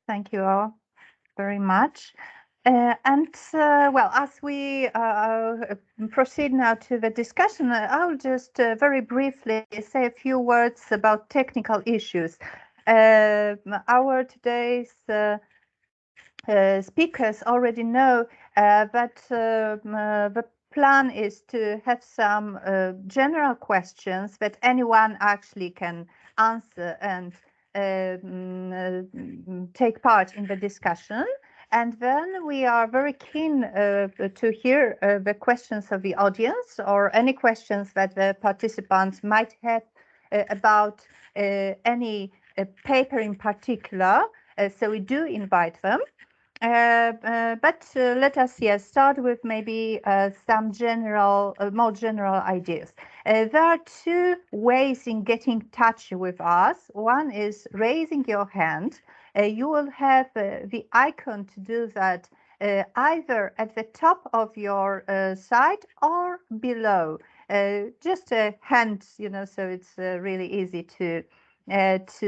Thank you all very much. Well, as we proceed now to the discussion, I'll just very briefly say a few words about technical issues. Our today's speakers already know that the plan is to have some general questions that anyone actually can answer and take part in the discussion. And then we are very keen to hear the questions of the audience or any questions that the participants might have about any paper in particular. So we do invite them. But let us start with maybe some more general ideas. There are two ways in getting in touch with us. One is raising your hand. You will have the icon to do that either at the top of your site or below. Just a hand, so it's really easy to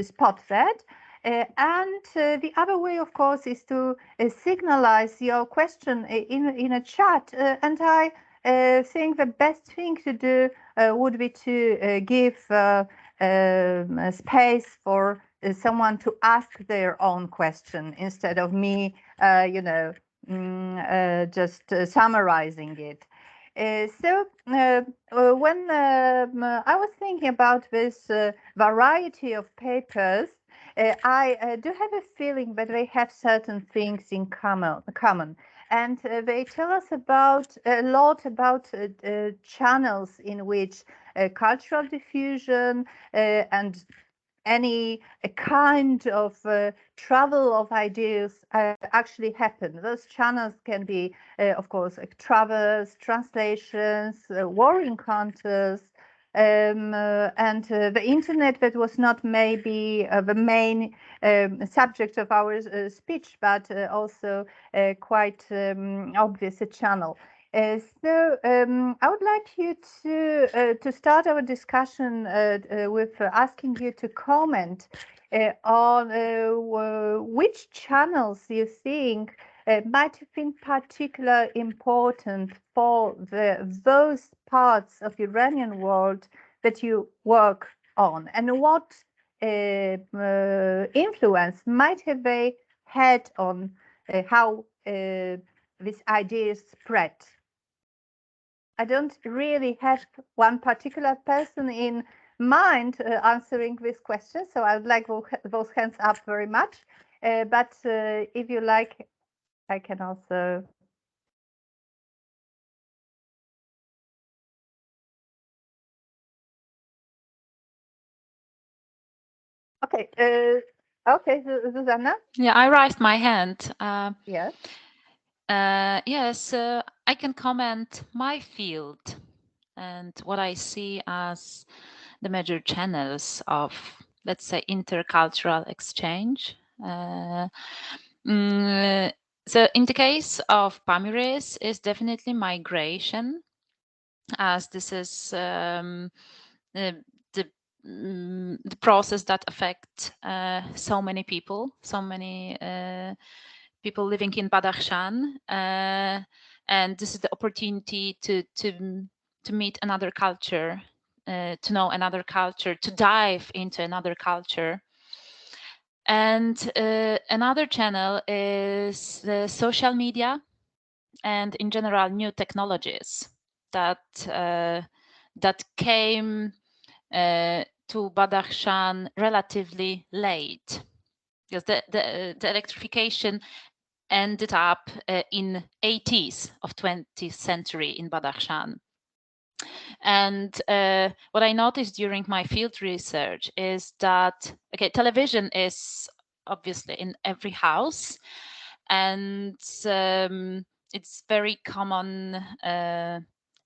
spot that. And the other way, of course, is to signalize your question in a chat. And I think the best thing to do would be to give space for someone to ask their own question instead of me, just summarizing it. When I was thinking about this variety of papers, I do have a feeling that they have certain things in common. And they tell us a lot about channels in which cultural diffusion and any kind of travel of ideas actually happen. Those channels can be, of course, travels, translations, war encounters, and the internet, that was not maybe the main subject of our speech, but also quite obvious a channel. I would like you to start our discussion with asking you to comment on which channels you think might have been particularly important for those parts of the Iranian world that you work on, and what influence might have they had on how these ideas spread. I don't really have one particular person in mind answering this question, so I would like those hands up very much. But if you like, I can also. Okay. Okay, Susanna. Yeah, I raised my hand. Yes. Yes, I can comment my field and what I see as the major channels of, let's say, intercultural exchange. So in the case of Pamiris, is definitely migration, as this is the process that affects so many people living in Badakhshan, and this is the opportunity to meet another culture, to know another culture, to dive into another culture. And another channel is the social media and in general new technologies that came to Badakhshan relatively late, because the electrification ended up in 80s of 20th century in Badakhshan. And what I noticed during my field research is that, okay, television is obviously in every house, and it's very common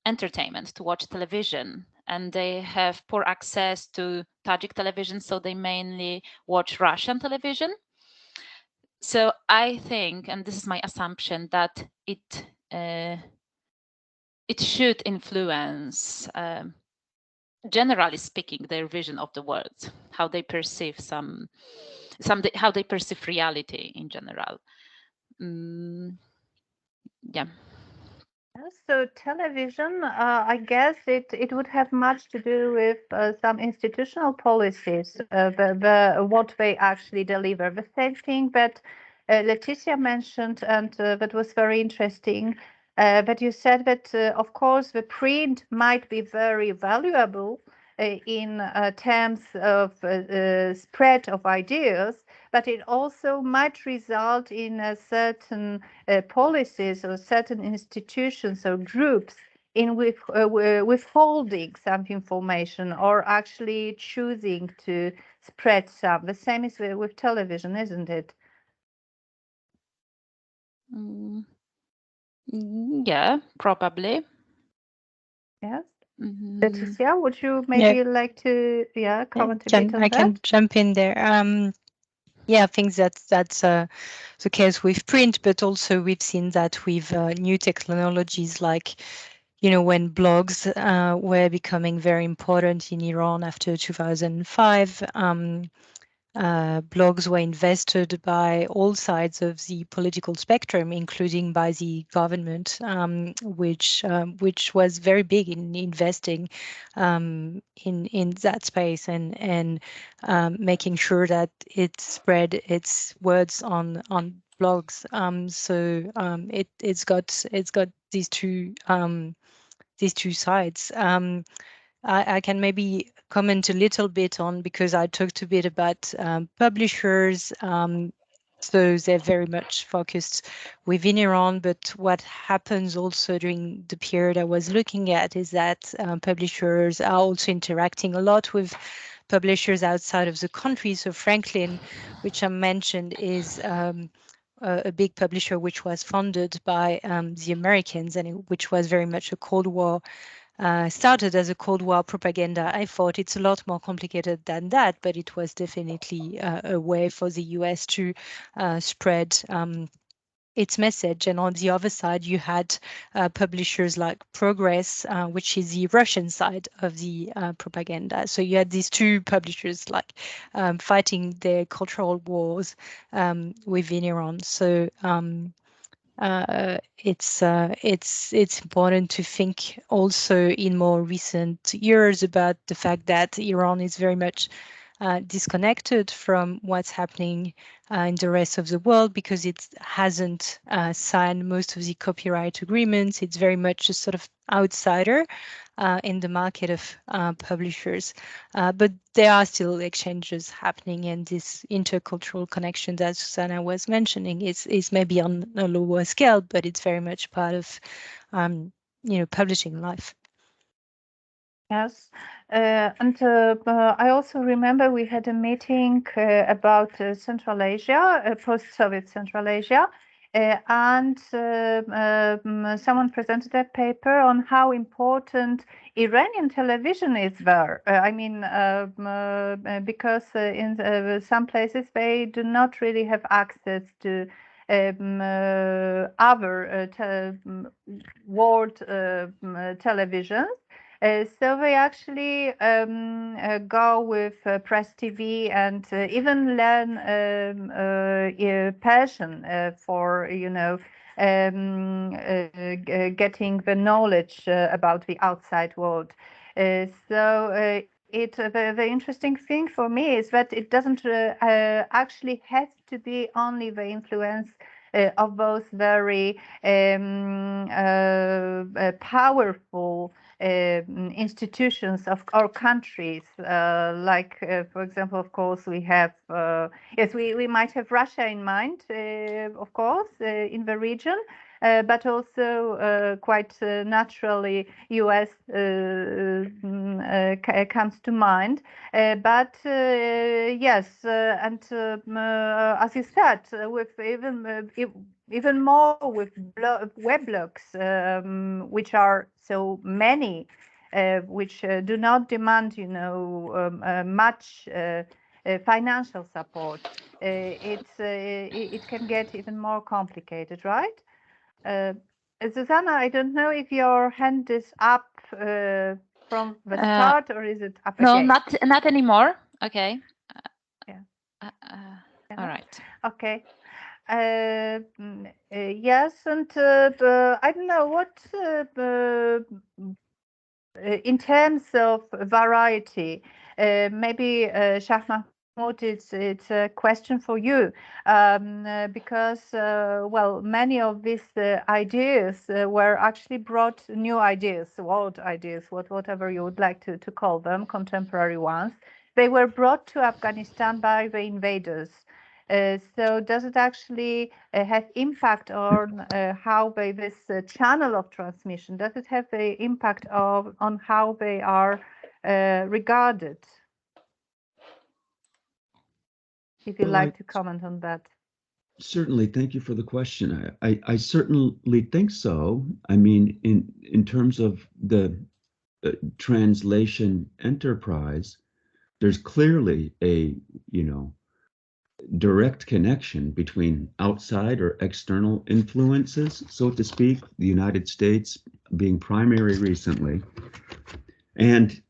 entertainment to watch television, and they have poor access to Tajik television, so they mainly watch Russian television. So I think, and this is my assumption, that it should influence, generally speaking, their vision of the world, how they perceive some how they perceive reality in general. Yeah. So television, I guess it would have much to do with some institutional policies, what they actually deliver. The same thing that Leticia mentioned, and that was very interesting. That you said that, of course, the print might be very valuable in terms of spread of ideas, but it also might result in a certain policies or certain institutions or groups in withholding some information or actually choosing to spread some. The same is with television, isn't it? Yeah, probably. Yes. Mm-hmm. Leticia, would you maybe like to comment a bit on I that? can jump in there. Yeah, I think that's the case with print, but also we've seen that with new technologies like, when blogs were becoming very important in Iran after 2005. Blogs were invested by all sides of the political spectrum, including by the government, which was very big in investing in that space and making sure that it spread its words on blogs. So it's got these two sides. I can maybe comment a little bit on, because I talked a bit about publishers. So they're very much focused within Iran. But what happens also during the period I was looking at is that publishers are also interacting a lot with publishers outside of the country. So Franklin, which I mentioned, is a big publisher which was funded by the Americans, and which was very much a Cold War. Started as a Cold War propaganda. I thought it's a lot more complicated than that, but it was definitely a way for the US to spread its message. And on the other side, you had publishers like Progress, which is the Russian side of the propaganda. So you had these two publishers like fighting their cultural wars within Iran. So it's important to think also in more recent years about the fact that Iran is very much disconnected from what's happening in the rest of the world, because it hasn't signed most of the copyright agreements. It's very much a sort of outsider in the market of publishers. But there are still exchanges happening, and this intercultural connection that Susanna was mentioning is maybe on a lower scale, but it's very much part of publishing life. Yes, and I also remember we had a meeting about Central Asia, post-Soviet Central Asia, and someone presented a paper on how important Iranian television is there. I mean, because in some places they do not really have access to other world televisions. So they actually go with Press TV and even learn Persian for getting the knowledge about the outside world. The interesting thing for me is that it doesn't actually have to be only the influence of those very powerful institutions of our countries, like, for example, of course, we have, yes, we might have Russia in mind, of course, in the region, but also quite naturally US comes to mind. But yes, and as you said, with even more with weblogs, which are so many, which do not demand, much financial support. It can get even more complicated, right? Susanna, I don't know if your hand is up from the start, or is it up no, again? not anymore. Okay. Yeah. All right. Okay. Yes, and I don't know what in terms of variety, maybe Shah Mahmoud, it's a question for you, because well, many of these ideas were actually brought, new ideas, world ideas, whatever you would like to call them, contemporary ones. They were brought to Afghanistan by the invaders. So does it actually have impact on how this channel of transmission, does it have an impact on how they are regarded? If you'd like to comment on that. Certainly, thank you for the question. I certainly think so. I mean, in terms of the translation enterprise, there's clearly a, direct connection between outside or external influences, so to speak, the United States being primary recently, and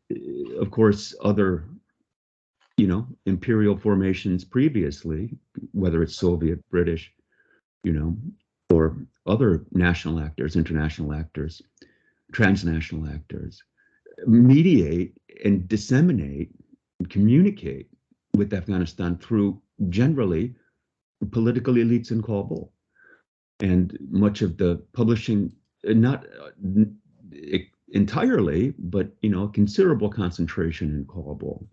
of course, other, imperial formations previously, whether it's Soviet, British, or other national actors, international actors, transnational actors, mediate and disseminate and communicate with Afghanistan through generally political elites in Kabul. And much of the publishing, not entirely, but a considerable concentration in Kabul.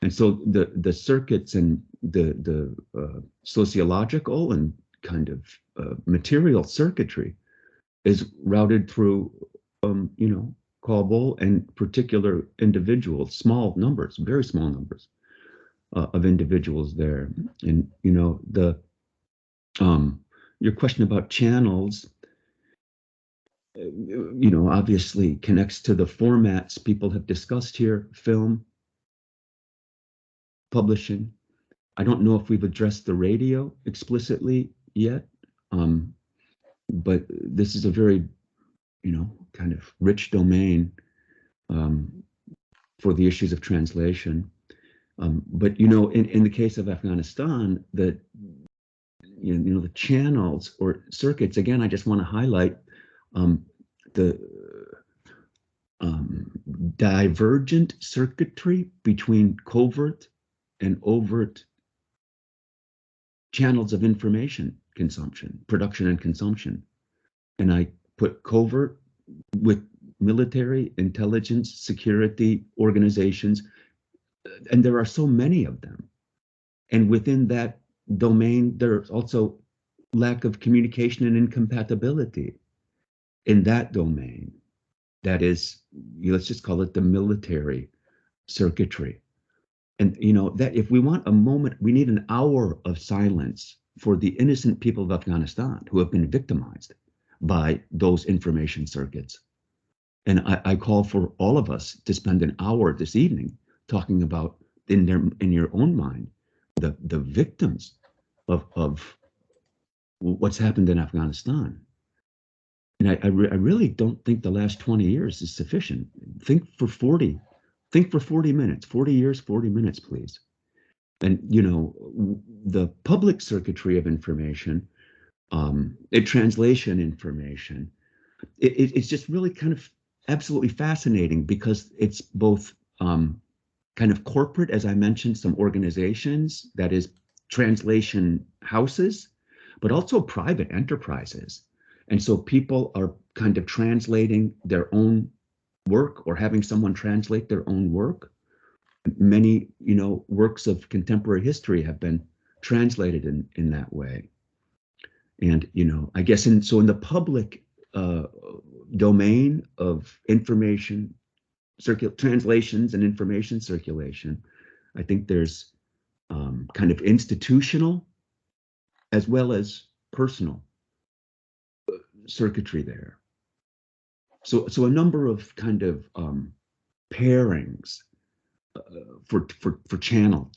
And so the circuits and the sociological and kind of material circuitry is routed through Kabul and particular individuals, small numbers, very small numbers of individuals there. And your question about channels, obviously connects to the formats people have discussed here: film, publishing. I don't know if we've addressed the radio explicitly yet, but this is a very, kind of rich domain for the issues of translation. But in the case of Afghanistan, the channels or circuits, again, I just want to highlight the divergent circuitry between covert and overt channels of information consumption, production and consumption. And I put covert with military, intelligence, security organizations, and there are so many of them. And within that domain, there's also lack of communication and incompatibility in that domain. That is, let's just call it the military circuitry. And that if we want a moment, we need an hour of silence for the innocent people of Afghanistan who have been victimized by those information circuits. And I call for all of us to spend an hour this evening talking about in your own mind the victims of what's happened in Afghanistan. And I really don't think the last 20 years is sufficient. Think for 40 minutes, 40 years, 40 minutes, please. And the public circuitry of information, translation information, it's just really kind of absolutely fascinating, because it's both kind of corporate, as I mentioned, some organizations, that is translation houses, but also private enterprises. And so people are kind of translating their own work or having someone translate their own work. Many, works of contemporary history have been translated in that way. And, I guess in the public domain of information, translations and information circulation, I think there's kind of institutional as well as personal circuitry there. So a number of kind of pairings for channel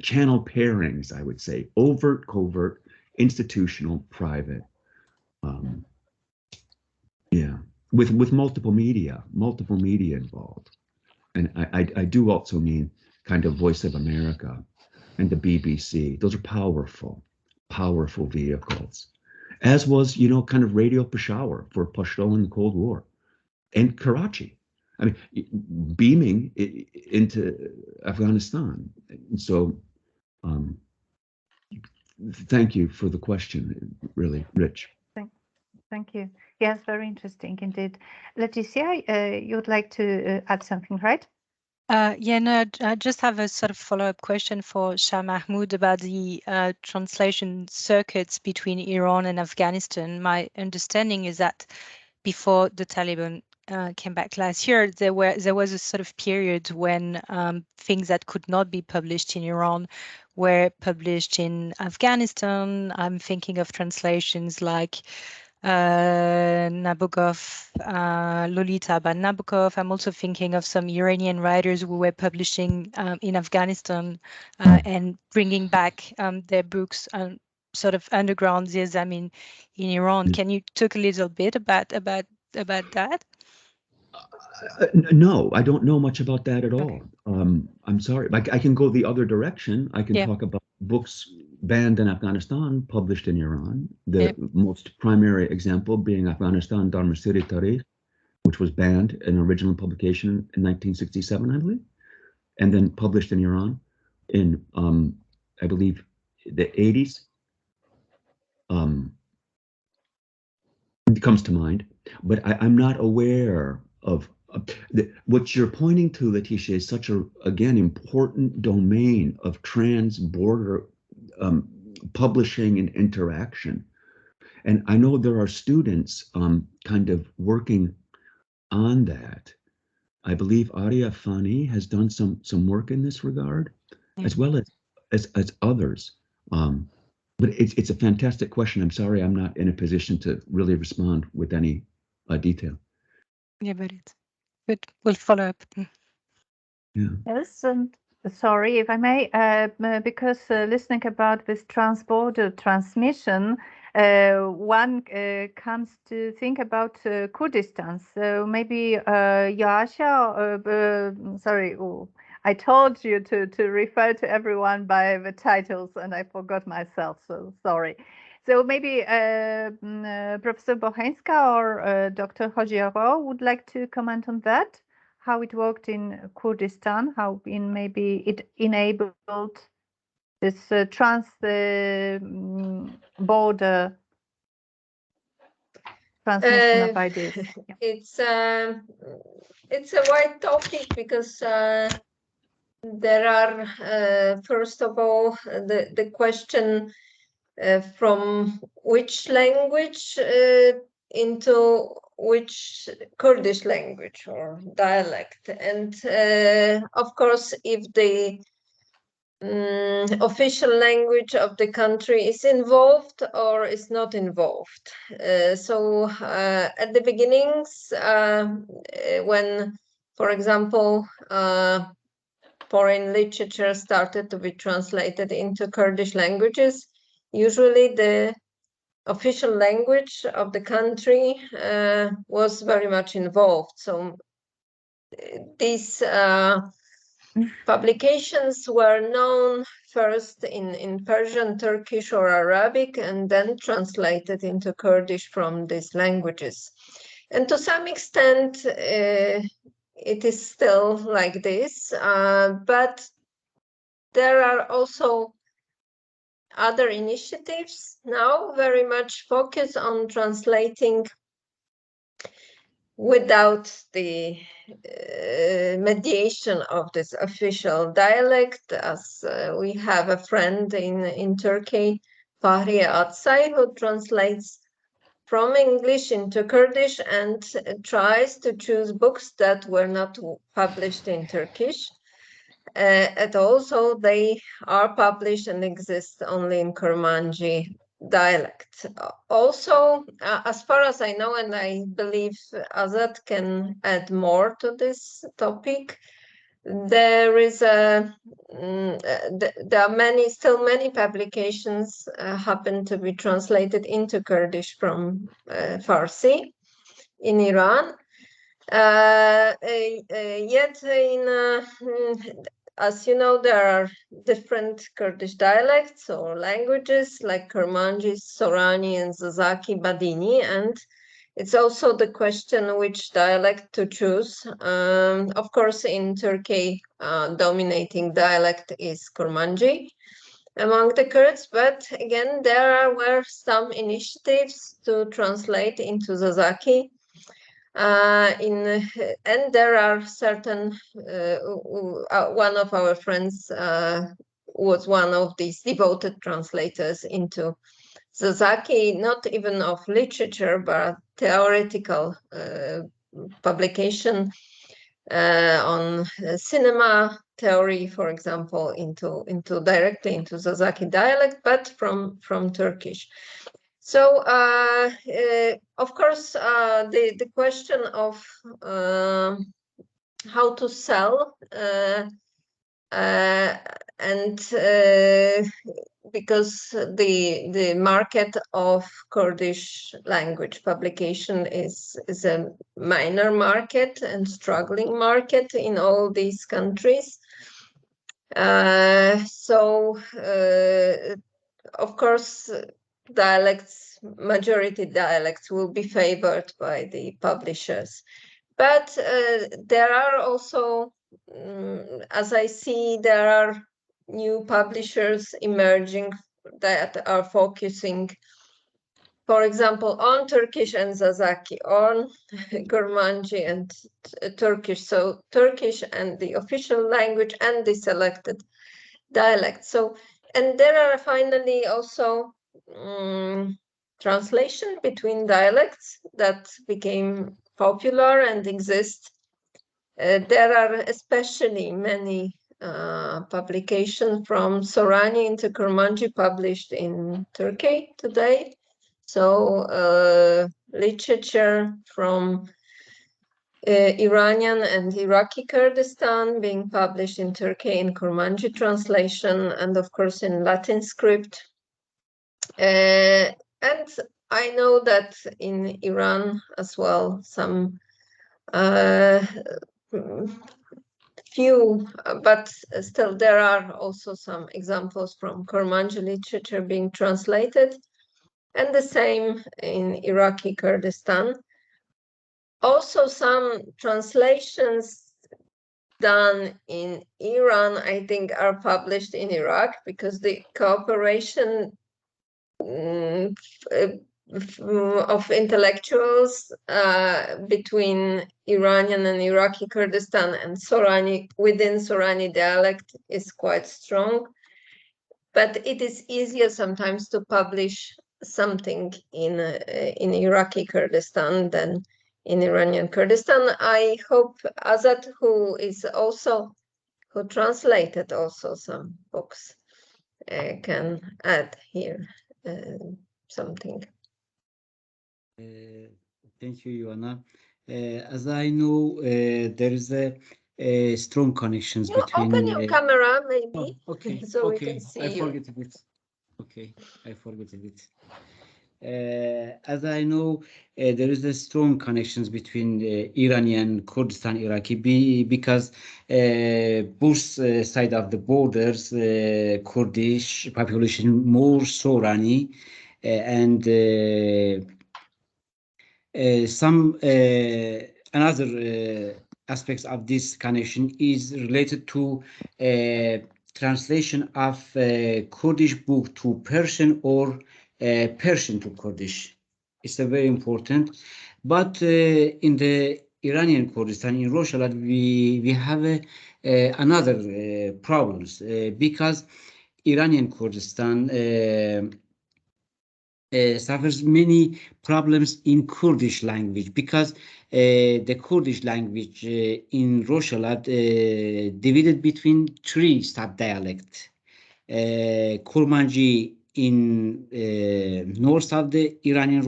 pairings, I would say: overt, covert, institutional, private. Yeah, with multiple media involved. And I do also mean kind of Voice of America and the BBC. Those are powerful vehicles. As was, kind of Radio Peshawar for Pashto in the Cold War, and Karachi. I mean, beaming into Afghanistan. So, thank you for the question, really rich. Thank you. Yes, very interesting indeed. Leticia, you would like to add something, right? Yeah, no, I just have a sort of follow-up question for Shah Mahmood about the translation circuits between Iran and Afghanistan. My understanding is that before the Taliban came back last year, there was a sort of period when things that could not be published in Iran were published in Afghanistan. I'm thinking of translations like Nabokov, Lolita by Nabokov. I'm also thinking of some Iranian writers who were publishing in Afghanistan and bringing back their books sort of underground Zizam in Iran. Can you talk a little bit about that? No, I don't know much about that at all. I'm sorry. I can go the other direction. I can talk about books banned in Afghanistan, published in Iran. The most primary example being Afghanistan Dharmasiri Tarikh, which was banned in original publication in 1967, I believe, and then published in Iran in, I believe, the 80s. It comes to mind, but I'm not aware of what you're pointing to, Letitia, is such a, again, important domain of trans-border publishing and interaction. And I know there are students kind of working on that. I believe Arya Fani has done some work in this regard, as well as others. But it's a fantastic question. I'm sorry, I'm not in a position to really respond with any detail. Yeah, but it's good. We'll follow up. Yeah. Yes, and sorry if I may, because listening about this trans-border transmission, one comes to think about Kurdistan. So maybe Yasha, sorry, I told you to refer to everyone by the titles and I forgot myself, so sorry. So maybe Professor Bocheńska or Dr. Hodziaro would like to comment on that, how it worked in Kurdistan, how maybe it enabled this trans-border transmission of ideas. Yeah. It's a wide topic because there are, first of all, the question from which language into which Kurdish language or dialect. And of course, if the official language of the country is involved or is not involved. So at the beginnings, when, for example, foreign literature started to be translated into Kurdish languages, usually the official language of the country was very much involved. So these publications were known first in Persian, Turkish, or Arabic, and then translated into Kurdish from these languages. And to some extent, it is still like this, but there are also other initiatives now very much focused on translating without the mediation of this official dialect, as we have a friend in Turkey, Fahriye Atsay, who translates from English into Kurdish and tries to choose books that were not published in Turkish at all, so they are published and exist only in Kurmanji dialect. Also, as far as I know, and I believe Azad can add more to this topic, there is there are still many publications happen to be translated into Kurdish from Farsi in Iran. Yet as you know, there are different Kurdish dialects or languages like Kurmanji, Sorani, and Zazaki Badini, and it's also the question which dialect to choose. Of course, in Turkey, dominating dialect is Kurmanji among the Kurds, but again, there were some initiatives to translate into Zazaki. And there are certain, one of our friends was one of these devoted translators into Zazaki, not even of literature, but theoretical publication on cinema theory, for example, into directly into Zazaki dialect, but from Turkish. So, of course, the question of how to sell and because the market of Kurdish language publication is a minor market and struggling market in all these countries. So, of course, majority dialects will be favored by the publishers. But there are also, as I see, there are new publishers emerging that are focusing, for example, on Turkish and Zazaki, on Kurmanji and Turkish. So Turkish and the official language and the selected dialects. So, and there are finally also translation between dialects that became popular and exist. There are especially many publications from Sorani into Kurmanji published in Turkey today. So literature from Iranian and Iraqi Kurdistan being published in Turkey in Kurmanji translation, and of course in Latin script. And I know that in Iran as well, some few, but still there are also some examples from Kurmanji literature being translated, and the same in Iraqi Kurdistan. Also, some translations done in Iran, I think, are published in Iraq because the cooperation of intellectuals between Iranian and Iraqi Kurdistan and Sorani within Sorani dialect is quite strong. But it is easier sometimes to publish something in Iraqi Kurdistan than in Iranian Kurdistan. I hope Azad, who translated also some books, can add here something. Thank you, Ioana. As I know, there is a strong connections between. Open your camera, maybe. Oh, okay. So okay. we can see I you. forget a bit. Okay, I forget a bit. As I know, there is a strong connections between Iranian Kurdistan, Iraqi, because both side of the borders, Kurdish population more Sorani, and some another aspects of this connection is related to translation of Kurdish book to Persian or Persian to Kurdish. It's a very important. But in the Iranian Kurdistan, in Rojava, we have another problems because Iranian Kurdistan suffers many problems in Kurdish language because the Kurdish language in Rojava divided between three sub-dialects. Kurmanji in north of the Iranian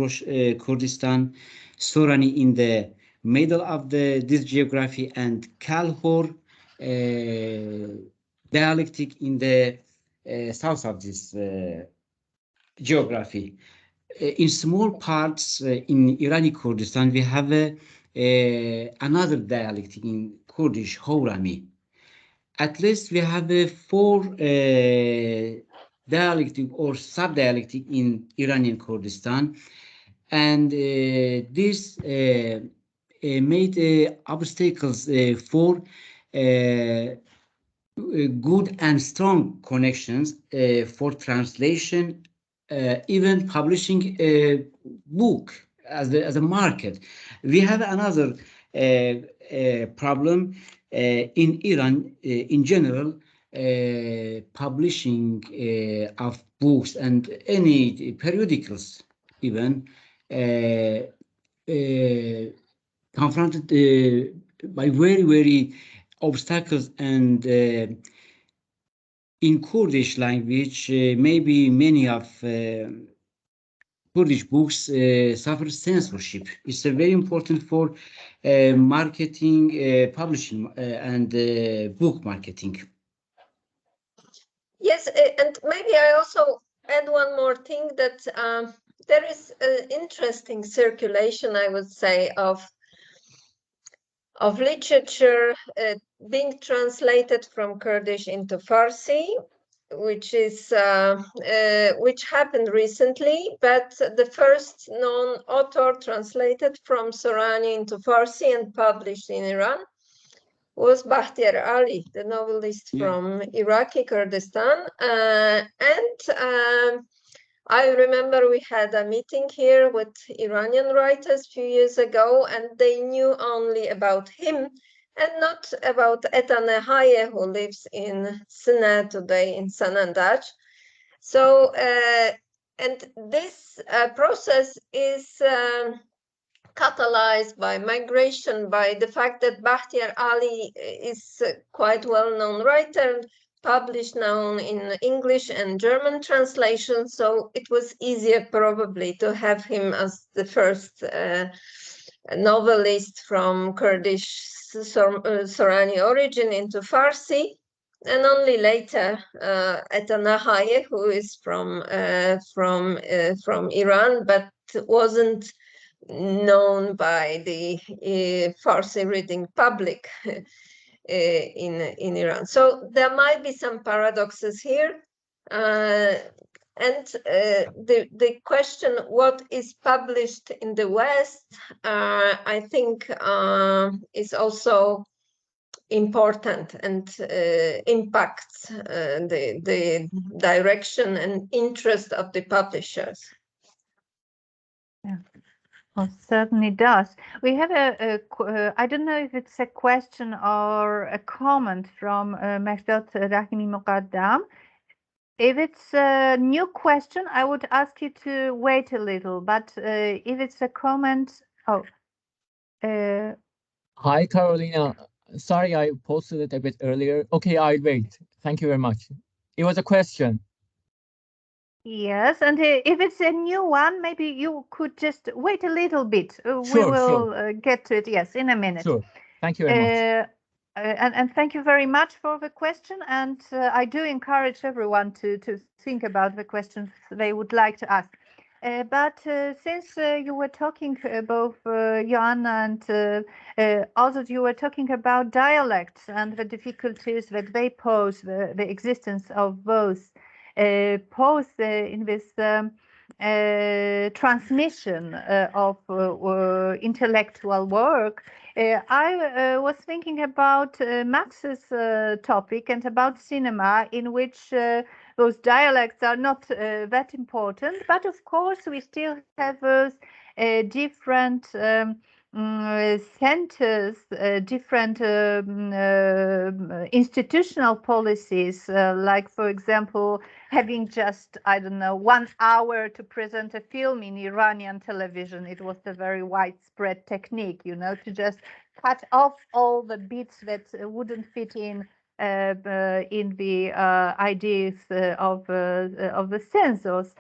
Kurdistan, Sorani in the middle of this geography, and Kalhor dialectic in the south of this geography. In small parts in Irani Kurdistan, we have another dialect in Kurdish, Hourami. at least we have 4 dialectic or sub-dialectic in Iranian Kurdistan, and this made obstacles for good and strong connections for translation, even publishing a book as a market. We have another problem in Iran in general. Publishing of books and any periodicals even confronted by very obstacles, and in Kurdish language maybe many of Kurdish books suffer censorship. It's very important for marketing, publishing, and book marketing. Yes, and maybe I also add one more thing, that there is an interesting circulation, I would say, of literature being translated from Kurdish into Farsi, which happened recently. But the first known author translated from Sorani into Farsi and published in Iran was Bakhtiar Ali, the novelist from Iraqi Kurdistan. I remember we had a meeting here with Iranian writers a few years ago, and they knew only about him and not about Eta Nehaye, who lives in Sina today, in Sanandaj. So, and this process is catalyzed by migration, by the fact that Bakhtiar Ali is quite well-known writer, published now in English and German translation, so it was easier probably to have him as the first novelist from Kurdish Sorani origin into Farsi, and only later Eta Nehaye, who is from Iran, but wasn't known by the Farsi reading public in Iran. So there might be some paradoxes here. And the question, what is published in the West, I think is also important, and impacts the direction and interest of the publishers. Yeah. Well, certainly does. We have I don't know if it's a question or a comment from Mehdad Rahimi Muqaddam. If it's a new question, I would ask you to wait a little, but if it's a comment, Hi, Carolina. Sorry, I posted it a bit earlier. Okay, I'll wait. Thank you very much. It was a question. Yes, and if it's a new one, maybe you could just wait a little bit. Sure, we will get to it, yes, in a minute. Sure. Thank you very much. And thank you very much for the question. And I do encourage everyone to think about the questions they would like to ask. But since you were talking, both Joanna and also you were talking about dialects and the difficulties that they pose, the existence of both pose in this transmission of intellectual work. I was thinking about Max's topic and about cinema, in which those dialects are not that important, but of course we still have those different centers, different institutional policies, like, for example, having just, I don't know, 1 hour to present a film in Iranian television. It was a very widespread technique, you know, to just cut off all the bits that wouldn't fit in the ideas of the censors.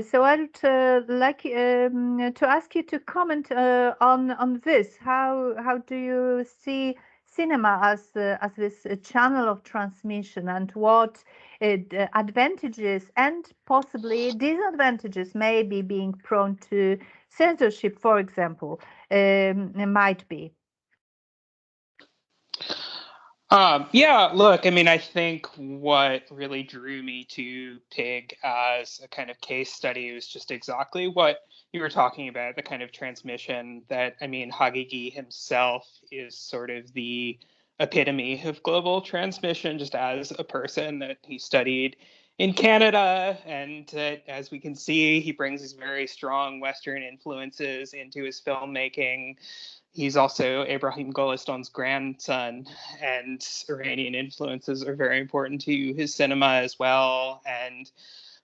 So I would like to ask you to comment on this. How do you see cinema as this channel of transmission, and what advantages and possibly disadvantages, maybe being prone to censorship, for example, might be? Yeah, look, I mean, I think what really drew me to PIG as a kind of case study was just exactly what you were talking about, the kind of transmission that, I mean, Hagigi himself is sort of the epitome of global transmission, just as a person that he studied in Canada. And as we can see, he brings these very strong Western influences into his filmmaking. He's also Ibrahim Golistan's grandson, and Iranian influences are very important to his cinema as well. And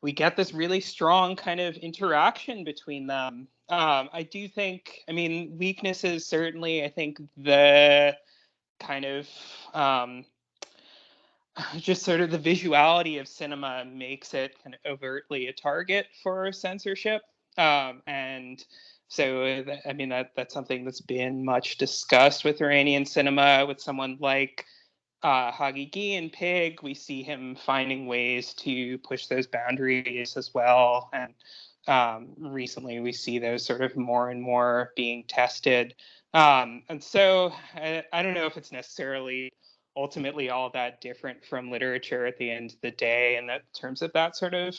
we get this really strong kind of interaction between them. I do think, I mean, weaknesses certainly, I think the kind of just sort of the visuality of cinema makes it kind of overtly a target for censorship. And so, I mean, that's something that's been much discussed with Iranian cinema. With someone like Hagigi and Pig, we see him finding ways to push those boundaries as well. And recently, we see those sort of more and more being tested. And so, I don't know if it's necessarily ultimately all that different from literature at the end of the day, and that in terms of that sort of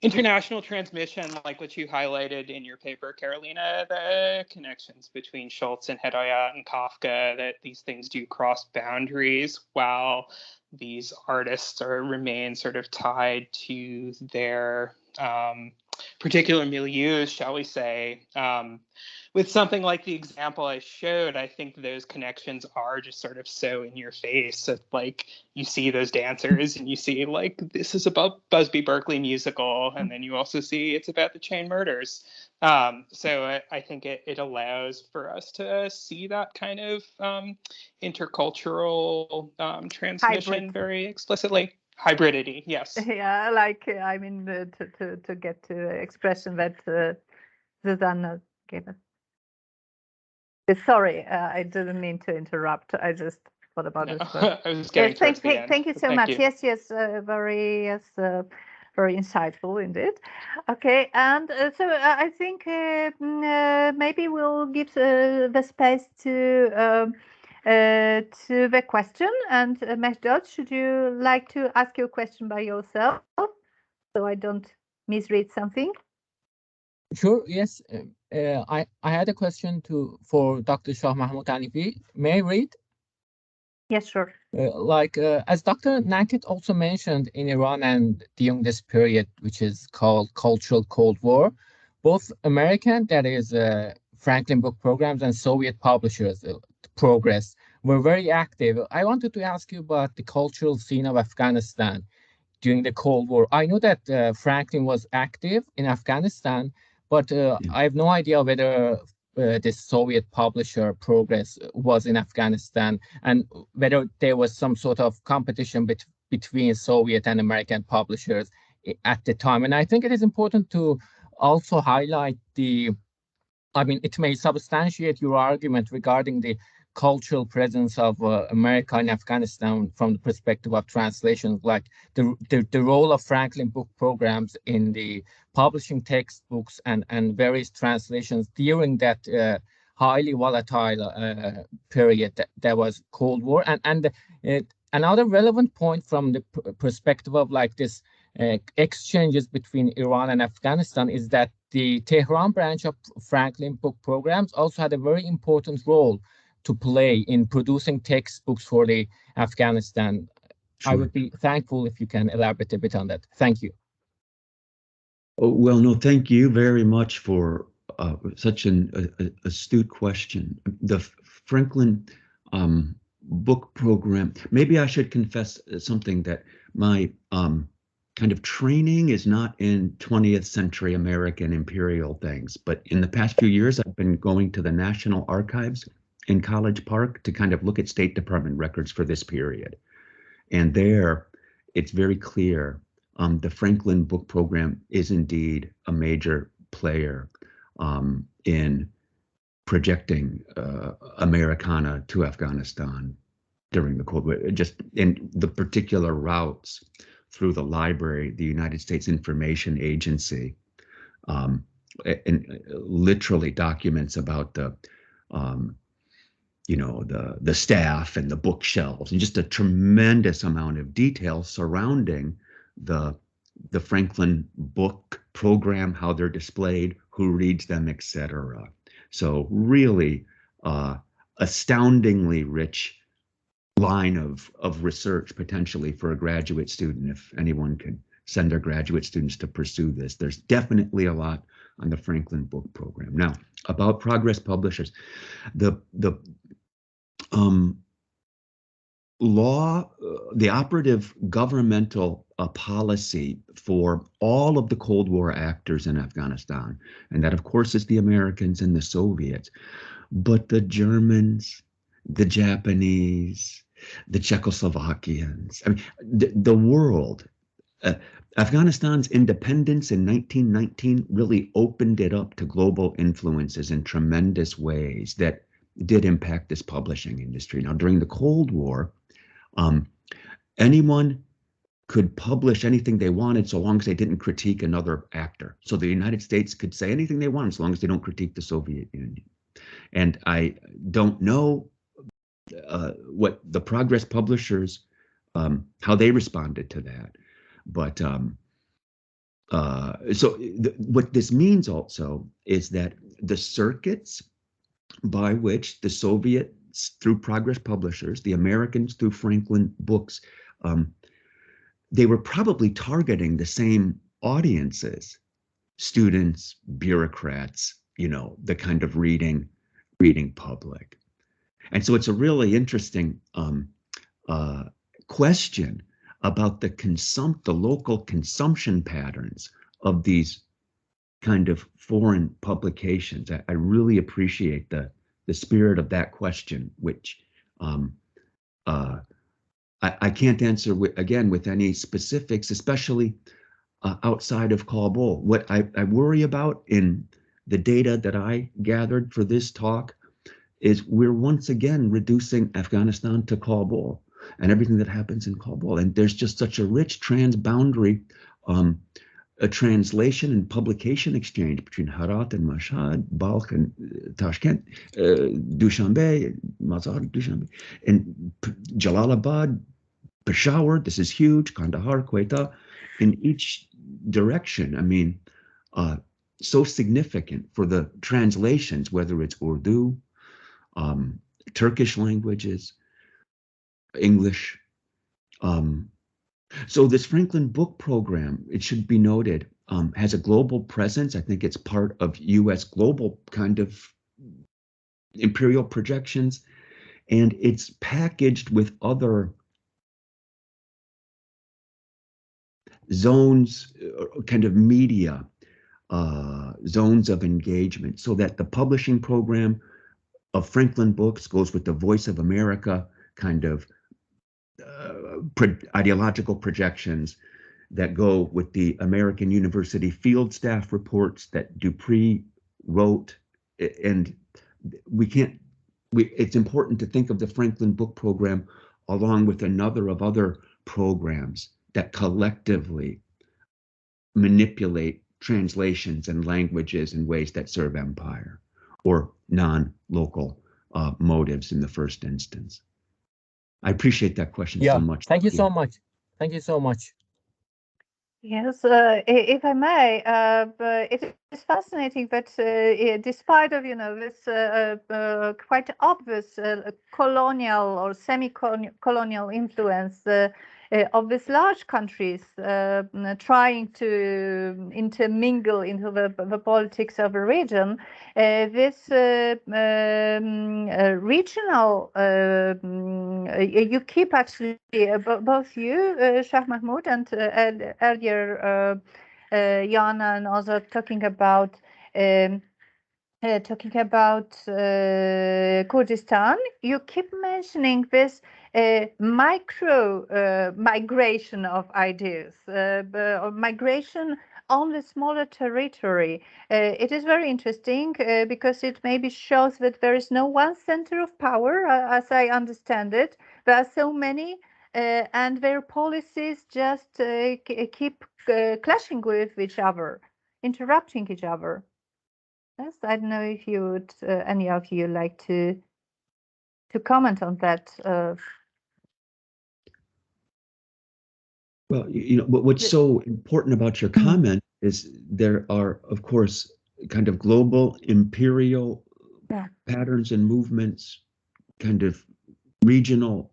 international transmission, like what you highlighted in your paper, Carolina, the connections between Schultz and Hedayat and Kafka, that these things do cross boundaries while these artists remain sort of tied to their particular milieux, shall we say. With something like the example I showed, I think those connections are just sort of so in your face that, like, you see those dancers and you see, like, this is about Busby Berkeley musical, and then you also see it's about the chain murders. So I think it allows for us to see that kind of intercultural transmission very explicitly. Hybridity, yes. Yeah, like I mean, to get to expression that Susanna gave us. Sorry, I didn't mean to interrupt. I just thought about this. I was getting towards the end. Thank you so much. You. Yes, very insightful indeed. Okay, and so I think maybe we'll give the space to the question. And Mehdad, should you like to ask your question by yourself, so I don't misread something? Sure. Yes. I had a question for Dr. Shah Mahmoud Hanifi. May I read? Yes, sure. As Dr. Nankit also mentioned, in Iran and during this period, which is called Cultural Cold War, both American, that is Franklin Book Programs, and Soviet publishers, Progress, were very active. I wanted to ask you about the cultural scene of Afghanistan during the Cold War. I know that Franklin was active in Afghanistan, but I have no idea whether this Soviet publisher Progress was in Afghanistan, and whether there was some sort of competition between Soviet and American publishers at the time. And I think it is important to also highlight it may substantiate your argument regarding the cultural presence of America in Afghanistan from the perspective of translations, like the role of Franklin Book Programs in the publishing textbooks and various translations during that highly volatile period that was Cold War. And another relevant point from the perspective of like this exchanges between Iran and Afghanistan is that the Tehran branch of Franklin Book Programs also had a very important role to play in producing textbooks for the Afghanistan. Sure. I would be thankful if you can elaborate a bit on that. Thank you. Oh, well, no, thank you very much for such an astute question. The Franklin Book Program, maybe I should confess something, that my kind of training is not in 20th century American imperial things, but in the past few years, I've been going to the National Archives in College Park to kind of look at State Department records for this period. And there, it's very clear the Franklin Book Program is indeed a major player in projecting Americana to Afghanistan during the Cold War, just in the particular routes through the library, the United States Information Agency, and literally documents about the you know, the staff and the bookshelves, and just a tremendous amount of detail surrounding the Franklin book program, how they're displayed, who reads them, etc. So really astoundingly rich line of research potentially for a graduate student, if anyone could send their graduate students to pursue this. There's definitely a lot on the Franklin book program. Now, about Progress Publishers, the law, the operative governmental policy for all of the Cold War actors in Afghanistan, and that of course is the Americans and the Soviets, but the Germans, the Japanese, the Czechoslovakians, I mean, the world. Afghanistan's independence in 1919 really opened it up to global influences in tremendous ways that did impact this publishing industry. Now, during the Cold War, anyone could publish anything they wanted so long as they didn't critique another actor. So the United States could say anything they want as long as they don't critique the Soviet Union. And I don't know what the Progress publishers, how they responded to that. But what this means also is that the circuits by which the Soviets through Progress Publishers, the Americans through Franklin Books, they were probably targeting the same audiences, students, bureaucrats, you know, the kind of reading public. And so it's a really interesting question about the local consumption patterns of these kind of foreign publications. I really appreciate the spirit of that question, which I can't answer with any specifics, especially outside of Kabul. What I worry about in the data that I gathered for this talk is we're once again reducing Afghanistan to Kabul and everything that happens in Kabul. And there's just such a rich transboundary a translation and publication exchange between Herat and Mashhad, Balkh and Tashkent, Dushanbe, Mazar, Dushanbe, and Jalalabad, Peshawar, this is huge, Kandahar, Quetta, in each direction. I mean, so significant for the translations, whether it's Urdu, Turkish languages, English. So this Franklin Book Program, it should be noted, has a global presence. I think it's part of U.S. global kind of imperial projections, and it's packaged with other zones, kind of media zones of engagement, so that the publishing program of Franklin Books goes with the Voice of America kind of ideological projections that go with the American University field staff reports that Dupree wrote. And it's important to think of the Franklin Book Program along with another of other programs that collectively manipulate translations and languages in ways that serve empire or non-local motives in the first instance. I appreciate that question so much. Thank you so much. Thank you so much. Yes, if I may, but it is fascinating that despite of this quite obvious colonial or semi-colonial influence of these large countries trying to intermingle into the politics of a region, this regional, you keep actually, both you, Shah Mahmoud, and earlier Jana and also talking about Kurdistan, you keep mentioning this micro migration of ideas, migration on the smaller territory. It is very interesting because it maybe shows that there is no one center of power, as I understand it. There are so many, and their policies just keep clashing with each other, interrupting each other. Yes, I don't know if you would, any of you like to to comment on that. Well, what's so important about your comment is there are, of course, kind of global imperial patterns and movements, kind of regional,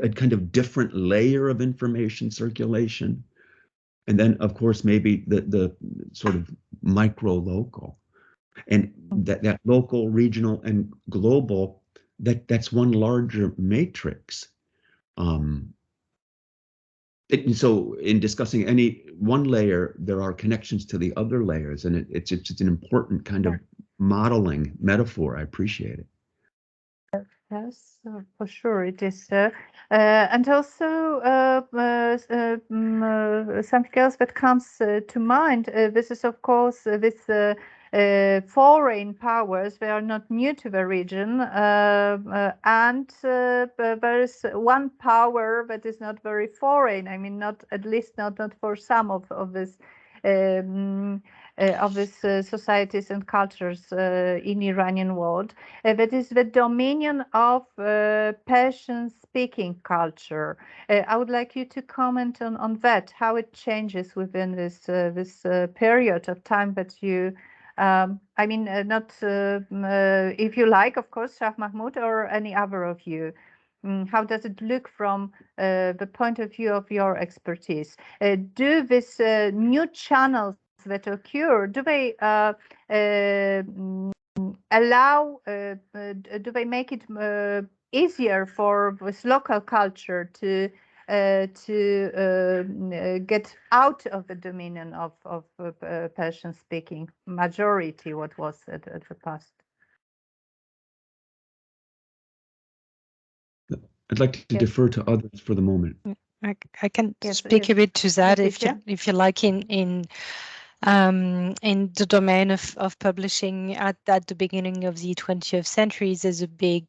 a kind of different layer of information circulation. And then, of course, maybe the sort of micro local, and that local, regional, and global, that's one larger matrix. So in discussing any one layer, there are connections to the other layers, and it's an important kind of modeling metaphor. I appreciate it. Yes, for sure it is. And also something else that comes to mind. This is, of course, with foreign powers. They are not new to the region, and there is one power that is not very foreign. I mean, not at least not for some of this. Of these societies and cultures in Iranian world, that is the dominion of Persian-speaking culture. I would like you to comment on that, how it changes within this period of time that you. I mean, not if you like, of course, Shah Mahmoud or any other of you. How does it look from the point of view of your expertise? Do these new channels that occur, do they allow, do they make it easier for this local culture to get out of the dominion of Persian-speaking majority, what was at the past? I'd like to defer to others for the moment. I can speak a bit to that if you like in the domain of publishing at the beginning of the 20th century. There's a big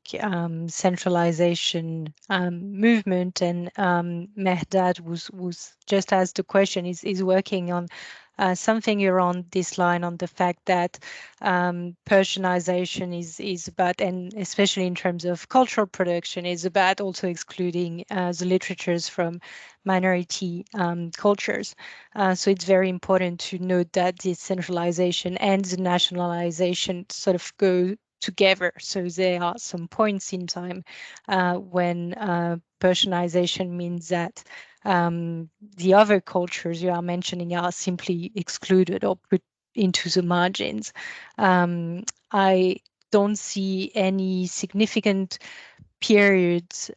centralization movement, and Mehdad was just asked the question, is working on something around this line, on the fact that Persianization is about, and especially in terms of cultural production, is about also excluding the literatures from minority cultures. So it's very important to note that the centralization and the nationalization sort of go together. So there are some points in time when Persianization means that the other cultures you are mentioning are simply excluded or put into the margins. I don't see any significant periods,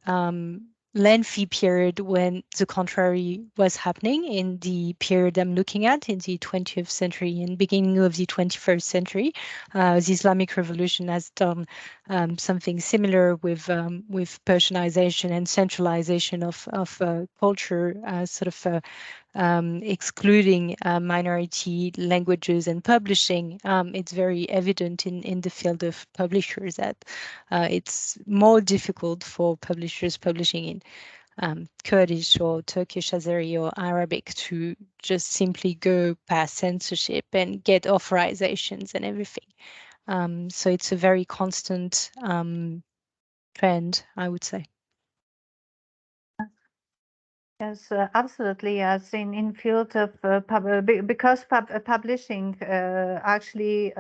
lengthy period when the contrary was happening in the period I'm looking at in the 20th century and beginning of the 21st century. The Islamic Revolution has done something similar with Persianization and centralization of culture, sort of excluding minority languages and publishing. It's very evident in the field of publishers that it's more difficult for publishers publishing in Kurdish or Turkish, Azeri or Arabic to just simply go past censorship and get authorizations and everything. So it's a very constant trend, I would say. Yes, absolutely. Yes, in field of because publishing actually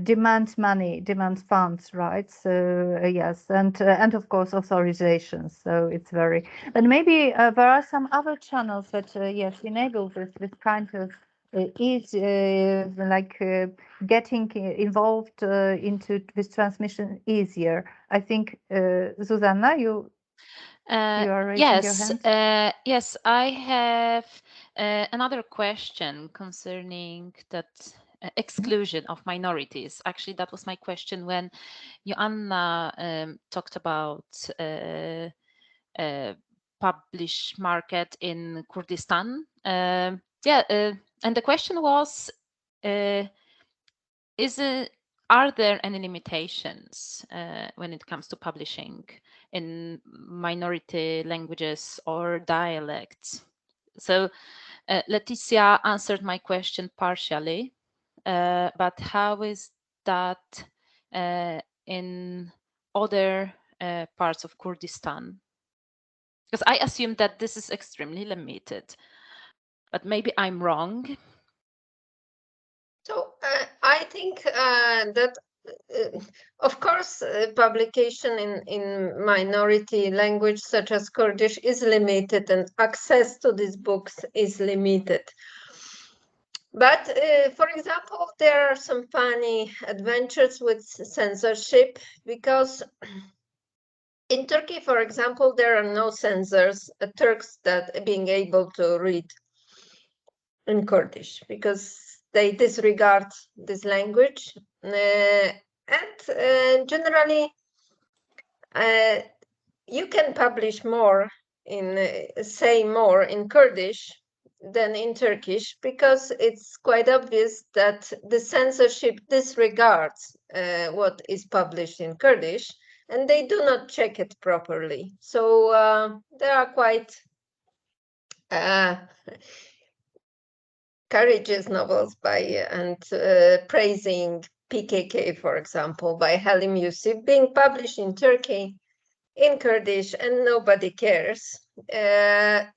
demands money, demands funds, right? So yes, and of course authorizations. So it's very. But maybe there are some other channels that yes enable this kind of is like getting involved into this transmission easier. I think Zuzanna, you are raising your hand. Yes, I have another question concerning that exclusion of minorities. Actually, that was my question when Joanna talked about publish market in Kurdistan. And the question was, are there any limitations when it comes to publishing in minority languages or dialects? So Leticia answered my question partially, but how is that in other parts of Kurdistan? Because I assume that this is extremely limited, but maybe I'm wrong. So I think that, of course, publication in minority language such as Kurdish is limited, and access to these books is limited. But for example, there are some funny adventures with censorship, because in Turkey, for example, there are no censors, Turks that being able to read in Kurdish, because they disregard this language. And generally, you can publish more say more in Kurdish than in Turkish, because it's quite obvious that the censorship disregards what is published in Kurdish, and they do not check it properly. So there are quite courageous novels and praising PKK, for example, by Halim Yusuf, being published in Turkey in Kurdish, and nobody cares. And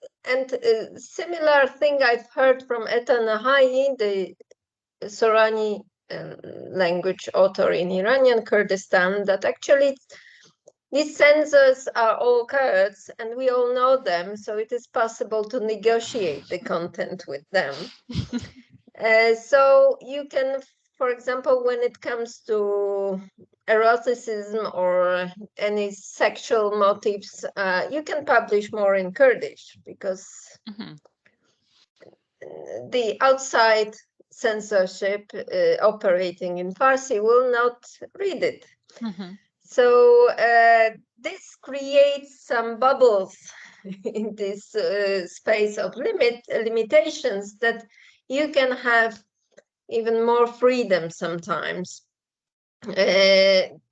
similar thing I've heard from Eta Nahai, the Sorani language author in Iranian Kurdistan, that actually these censors are all Kurds, and we all know them, so it is possible to negotiate the content with them. So you can, for example, when it comes to eroticism or any sexual motives, you can publish more in Kurdish, because the outside censorship operating in Farsi will not read it. So this creates some bubbles in this space of limitations, that you can have even more freedom sometimes,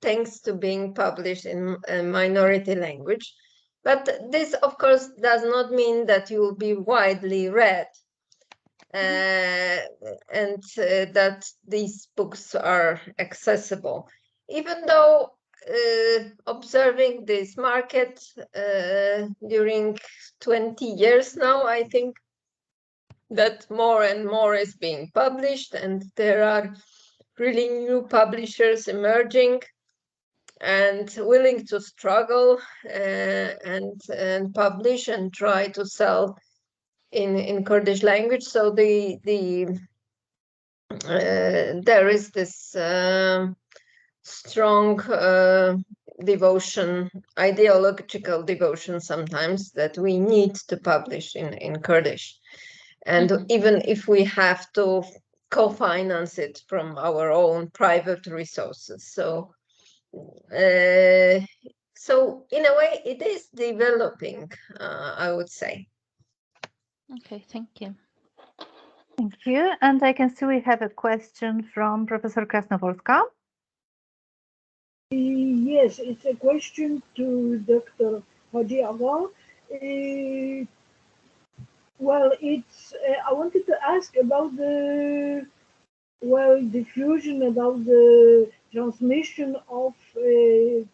thanks to being published in a minority language. But this, of course, does not mean that you will be widely read, and that these books are accessible. Even though observing this market during 20 years now, I think that more and more is being published, and there are really new publishers emerging and willing to struggle and publish and try to sell in Kurdish language. So there is this strong devotion, ideological devotion sometimes, that we need to publish in Kurdish. And even if we have to co-finance it from our own private resources. So so in a way, it is developing, I would say. Okay, thank you. Thank you. And I can see we have a question from Professor Krasnoworska. Yes, it's a question to Dr. Hadi Agha. Well, it's I wanted to ask about the diffusion, about the transmission of the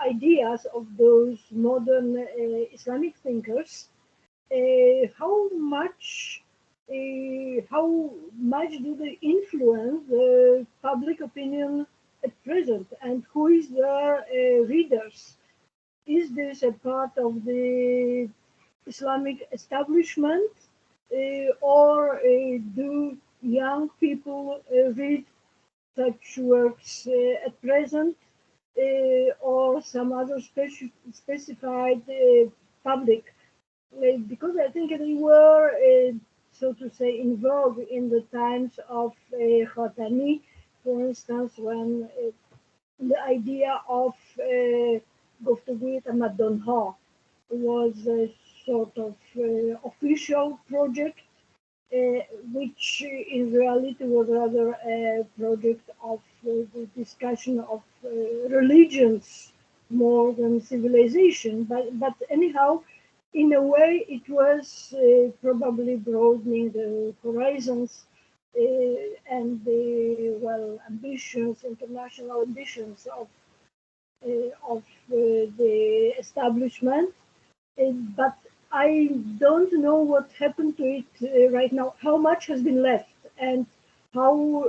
ideas of those modern Islamic thinkers. How much do they influence the public opinion at present, and who is their readers? Is this a part of the Islamic establishment, or do young people read such works at present, or some other specified public? Because I think they were, so to say, in vogue in the times of Khatami, for instance, when the idea of Guftagui Tamadonha was a sort of official project, which in reality was rather a project of the discussion of religions more than civilization. But anyhow, in a way, it was probably broadening the horizons and the ambitions, international ambitions of the establishment. But I don't know what happened to it right now. How much has been left, and how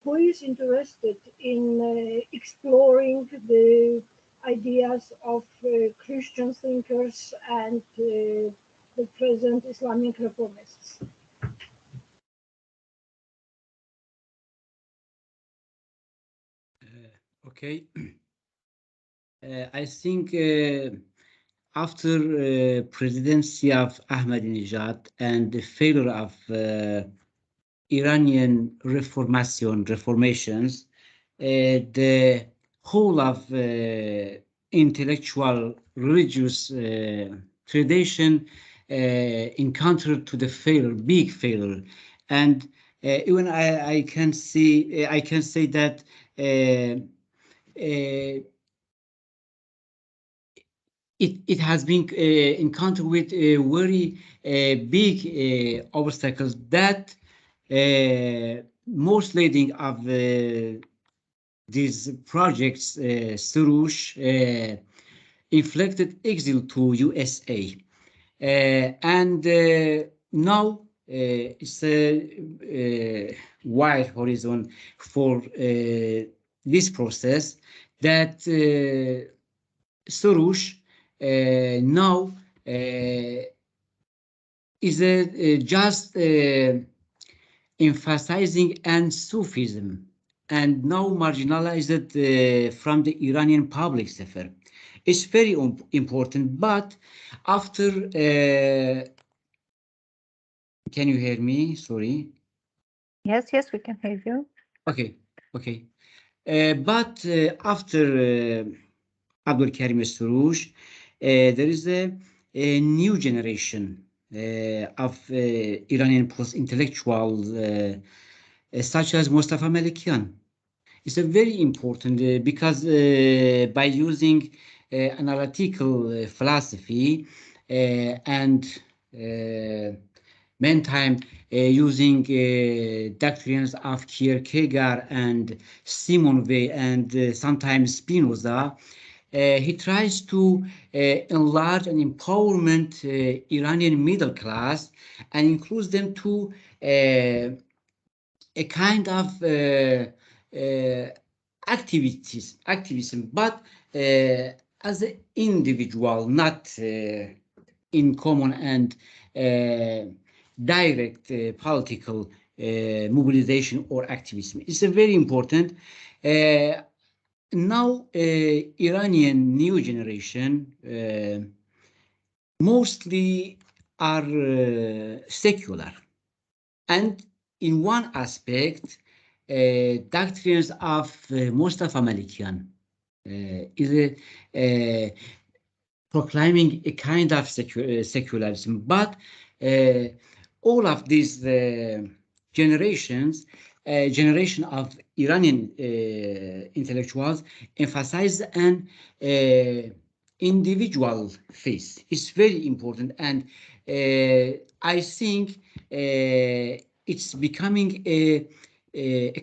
who is interested in exploring the ideas of Christian thinkers and the present Islamic reformists? Okay. I think after presidency of Ahmadinejad and the failure of Iranian reformations, the whole of intellectual religious tradition encountered to the failure, big failure, and even I can see I can say that it has been encountered with very big obstacles that most leading of these projects, Surush, inflicted exile to USA. And now it's a wide horizon for this process that Soros now is just emphasizing and Sufism and now marginalized from the Iranian public sphere. It's very important, but after, can you hear me? Sorry. Yes, yes, we can hear you. Okay, okay. But after Abdul Karim Soroush, there is a new generation of Iranian post-intellectuals such as Mustafa Malikian. It's a very important because by using analytical philosophy and meantime using doctrines of Kierkegaard and Simon Weil and sometimes Spinoza, he tries to enlarge and empowerment Iranian middle class and includes them to a kind of activism, but as an individual, not in common and direct political mobilization or activism. It's a very important. Now, Iranian new generation mostly are secular, and in one aspect, doctrines of Mustafa Malikian is proclaiming a kind of secularism, but all of these generation of Iranian intellectuals emphasize an individual faith. It's very important, and I think it's becoming a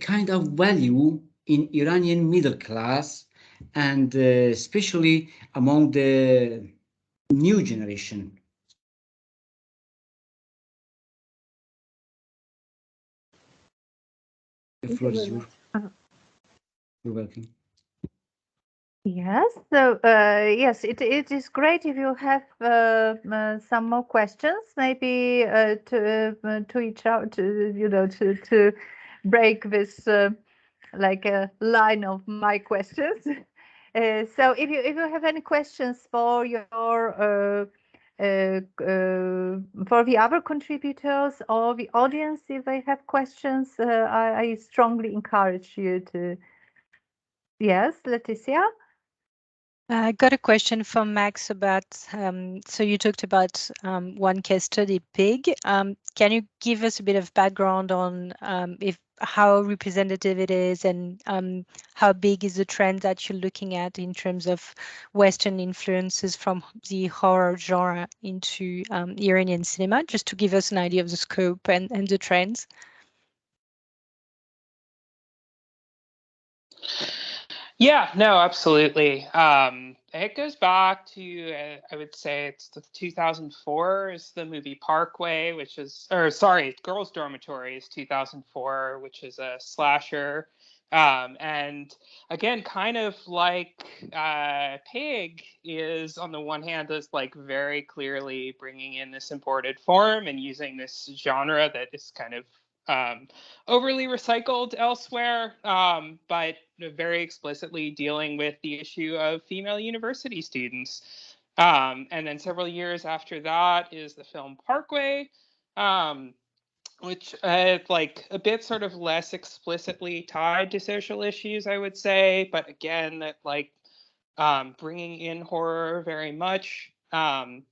kind of value in Iranian middle class, and especially among the new generation. The floor is yours. You're welcome. Yes, so yes, it is great if you have some more questions, maybe to each out, to break this like a line of my questions. So if you have any questions for your for the other contributors or the audience, if they have questions, I strongly encourage you to. Yes, Leticia. I got a question from Max about, so you talked about one case study, Pig. Can you give us a bit of background on how representative it is, and how big is the trend that you're looking at in terms of Western influences from the horror genre into Iranian cinema, just to give us an idea of the scope and the trends? Yeah, no, absolutely. It goes back to, I would say it's the 2004 is the movie Parkway, which is, or sorry, Girls Dormitory is 2004, which is a slasher. And again, kind of like Pig is on the one hand is like very clearly bringing in this imported form and using this genre that is kind of overly recycled elsewhere, but very explicitly dealing with the issue of female university students. And then several years after that is the film Parkway, which like a bit sort of less explicitly tied to social issues, I would say, but again, that like bringing in horror very much, and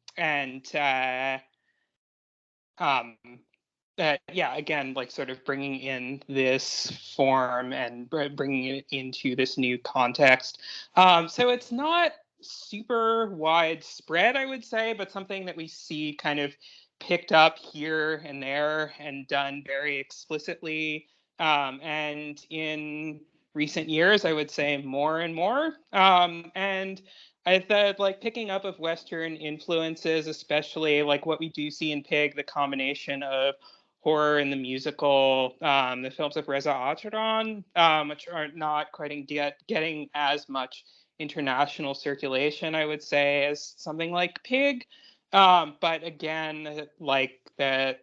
yeah, again, like sort of bringing in this form and bringing it into this new context. So it's not super widespread, I would say, but something that we see kind of picked up here and there and done very explicitly. And in recent years, I would say more and more. And I thought like picking up of Western influences, especially like what we do see in Pig, the combination of horror and the musical, the films of Reza Atran, which are not quite getting as much international circulation, I would say, as something like Pig. But again, like that,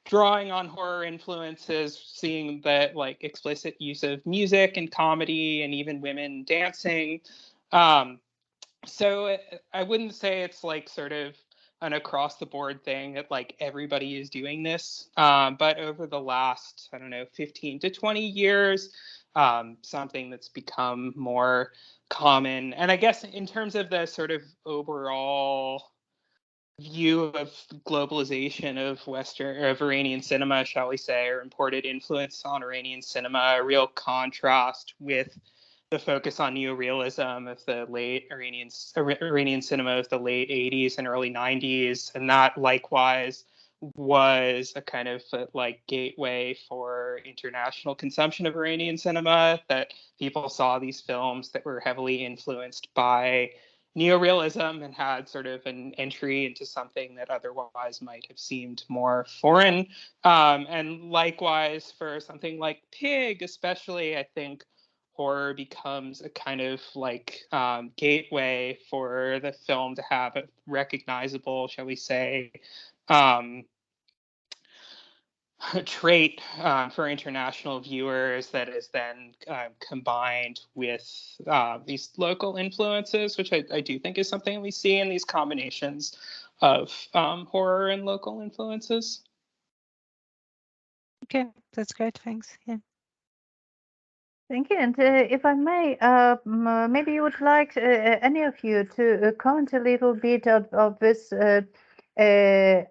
drawing on horror influences, seeing that like explicit use of music and comedy and even women dancing. So I wouldn't say it's like sort of an across the board thing that like everybody is doing this. But over the last, I don't know, 15 to 20 years, something that's become more common. And I guess in terms of the sort of overall view of globalization of Iranian cinema, shall we say, or imported influence on Iranian cinema, a real contrast with the focus on neorealism of the late Iranian cinema of the late 80s and early 90s, and that likewise was a kind of like gateway for international consumption of Iranian cinema, that people saw these films that were heavily influenced by neorealism and had sort of an entry into something that otherwise might have seemed more foreign. And likewise for something like Pig, especially, I think horror becomes a kind of like gateway for the film to have a recognizable, shall we say, um, trait for international viewers that is then combined with these local influences, which I do think is something we see in these combinations of horror and local influences. Okay, that's great. Thanks. Yeah. Thank you. And if I may, maybe you would like any of you to comment a little bit of this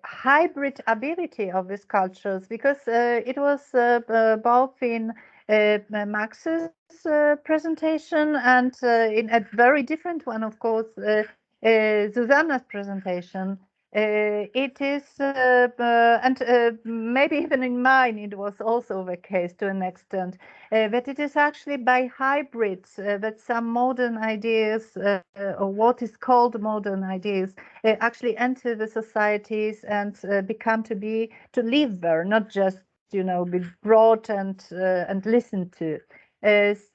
hybrid ability of these cultures, because it was both in Max's presentation and in a very different one, of course, Susanna's presentation. It is, and maybe even in mine, it was also the case to an extent, that it is actually by hybrids that some modern ideas, or what is called modern ideas, actually enter the societies and become to live there, not just be brought and listened to.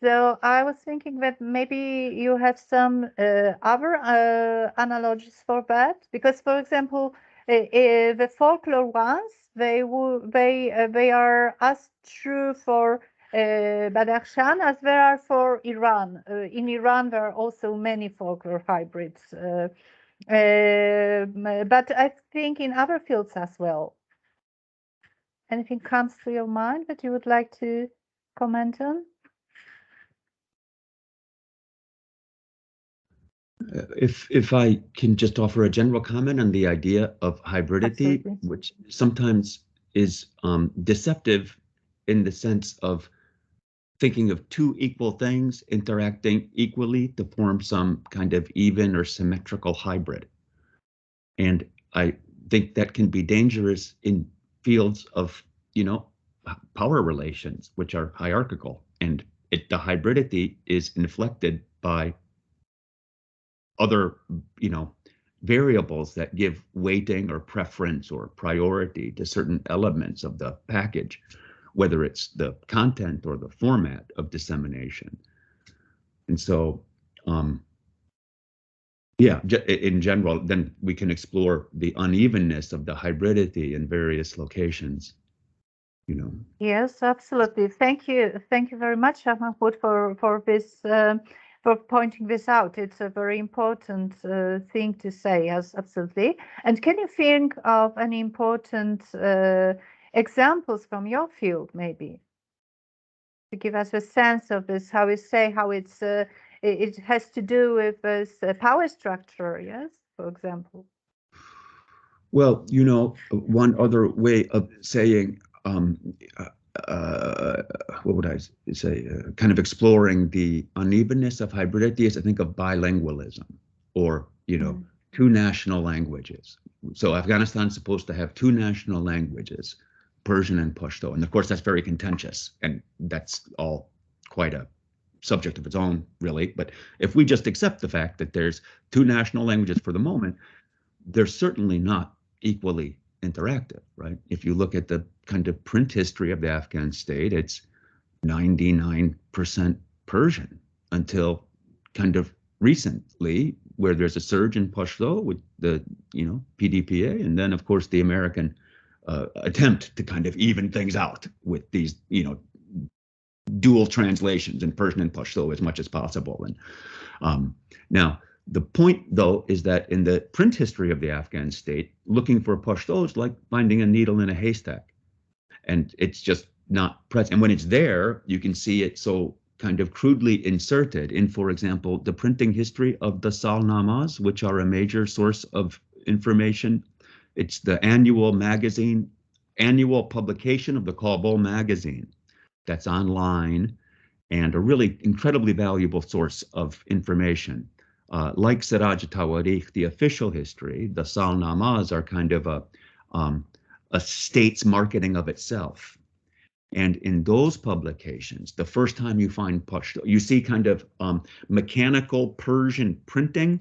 So I was thinking that maybe you have some other analogies for that, because, for example, the folklore ones, they are as true for Badakhshan as there are for Iran. In Iran, there are also many folklore hybrids, but I think in other fields as well. Anything comes to your mind that you would like to comment on? If I can just offer a general comment on the idea of hybridity, Absolutely. which sometimes is deceptive in the sense of thinking of two equal things interacting equally to form some kind of even or symmetrical hybrid. And I think that can be dangerous in fields of, power relations, which are hierarchical. And the hybridity is inflected by other, variables that give weighting or preference or priority to certain elements of the package, whether it's the content or the format of dissemination. And so, yeah, in general, then we can explore the unevenness of the hybridity in various locations, Yes, absolutely. Thank you. Thank you very much, Mahmoud, for this for pointing this out. It's a very important thing to say. Yes, absolutely. And can you think of any important examples from your field, maybe, to give us a sense of this? How it has to do with this power structure? Yes, for example. Well, one other way of saying, what would I say, kind of exploring the unevenness of hybridity is I think of bilingualism, or, two national languages. So Afghanistan's supposed to have two national languages, Persian and Pashto. And of course, that's very contentious, and that's all quite a subject of its own, really. But if we just accept the fact that there's two national languages for the moment, they're certainly not equally interactive, right? If you look at the kind of print history of the Afghan state, it's 99% Persian until kind of recently, where there's a surge in Pashto with the, PDPA, and then of course the American attempt to kind of even things out with these, dual translations in Persian and Pashto as much as possible. And now, the point, though, is that in the print history of the Afghan state, looking for Pashto is like finding a needle in a haystack. And it's just not present. And when it's there, you can see it so kind of crudely inserted in, for example, the printing history of the Salnamas, which are a major source of information. It's the annual publication of the Kabul magazine that's online and a really incredibly valuable source of information. Like Siraj Tawarikh, the official history, the Salnamas are kind of a state's marketing of itself. And in those publications, the first time you find Pashto, you see kind of mechanical Persian printing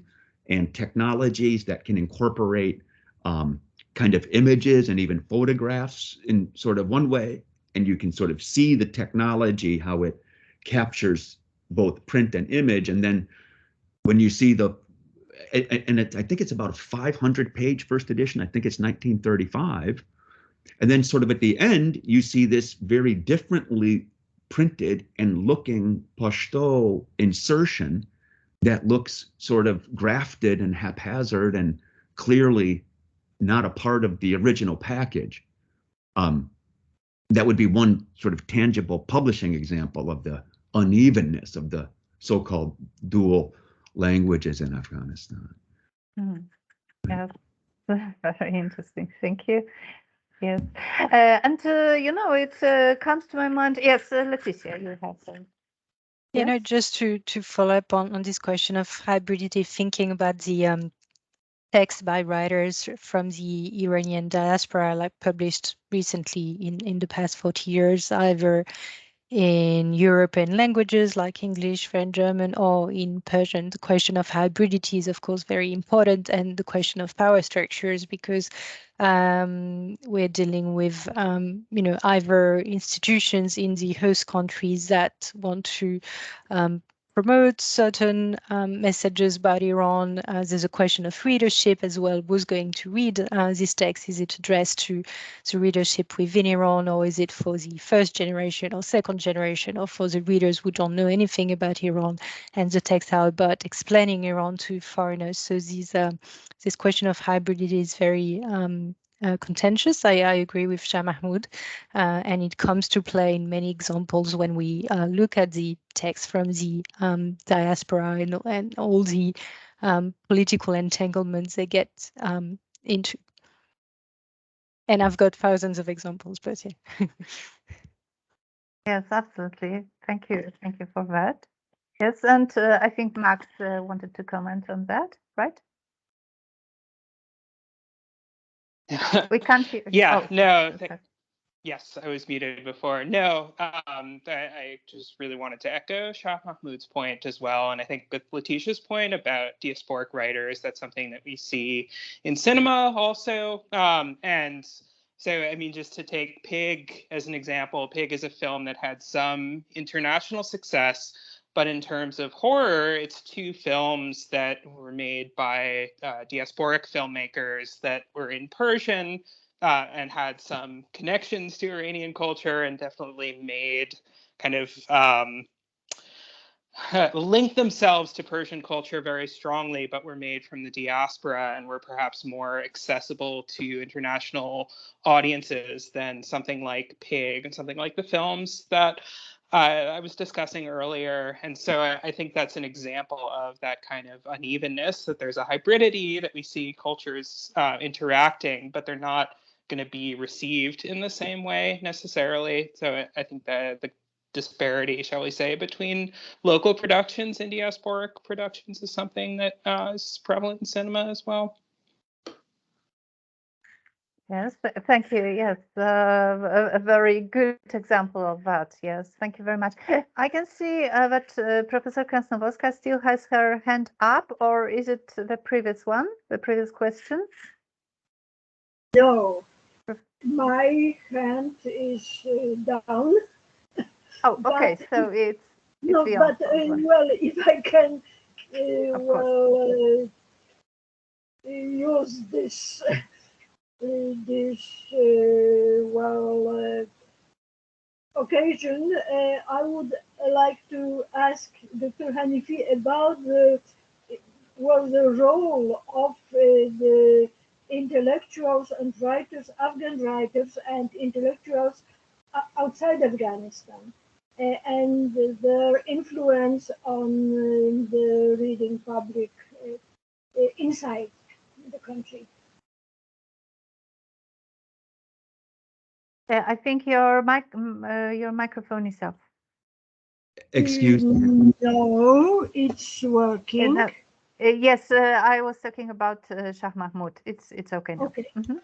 and technologies that can incorporate kind of images and even photographs in sort of one way. And you can sort of see the technology, how it captures both print and image. And then when you see I think it's about a 500-page first edition. I think it's 1935. And then sort of at the end, you see this very differently printed and looking Pashto insertion that looks sort of grafted and haphazard and clearly not a part of the original package. That would be one sort of tangible publishing example of the unevenness of the so-called dual languages in Afghanistan. Yeah, very interesting. Thank you. Yes, and it comes to my mind. Yes, Leticia, you have some. Yes? Just to follow up on this question of hybridity, thinking about the text by writers from the Iranian diaspora, like published recently in the past 40 years, either in European languages like English, French, German, or in Persian. The question of hybridity is, of course, very important, and the question of power structures, because we're dealing with, either institutions in the host countries that want to promote certain messages about Iran. There's a question of readership as well. Who's going to read this text? Is it addressed to the readership within Iran, or is it for the first generation or second generation, or for the readers who don't know anything about Iran? And the texts are about explaining Iran to foreigners. So this question of hybridity is very contentious. I agree with Shah Mahmoud, and it comes to play in many examples when we look at the text from the diaspora and all the political entanglements they get into. And I've got thousands of examples, but yeah. Yes, absolutely. Thank you. Thank you for that. Yes, and I think Max wanted to comment on that, right? We can't hear. Yeah, Oh, no. okay. Yes, I was muted before. No, I just really wanted to echo Shah Mahmood's point as well. And I think with Letitia's point about diasporic writers, that's something that we see in cinema also. And so, I mean, just to take Pig as an example, Pig is a film that had some international success. But in terms of horror, it's two films that were made by diasporic filmmakers that were in Persian, and had some connections to Iranian culture, and definitely made kind of link themselves to Persian culture very strongly, but were made from the diaspora and were perhaps more accessible to international audiences than something like Pig and something like the films that I was discussing earlier. And so I think that's an example of that kind of unevenness, that there's a hybridity, that we see cultures interacting, but they're not going to be received in the same way necessarily. So I think that the disparity, shall we say, between local productions and diasporic productions is something that is prevalent in cinema as well. Yes, thank you. Yes, a very good example of that. Yes, thank you very much. I can see that Professor Krasnowska still has her hand up, or is it the previous one, the previous question? No, my hand is down. Oh, okay. So it's no, beyond. but well, if I can, use this occasion, I would like to ask Dr. Hanifi about the role of the intellectuals and writers, Afghan writers and intellectuals outside Afghanistan, and their influence on the reading public inside the country. I think your microphone is off. Excuse me. No, it's working. Yes, I was talking about Shah Mahmood. It's okay now. Okay. Mm-hmm.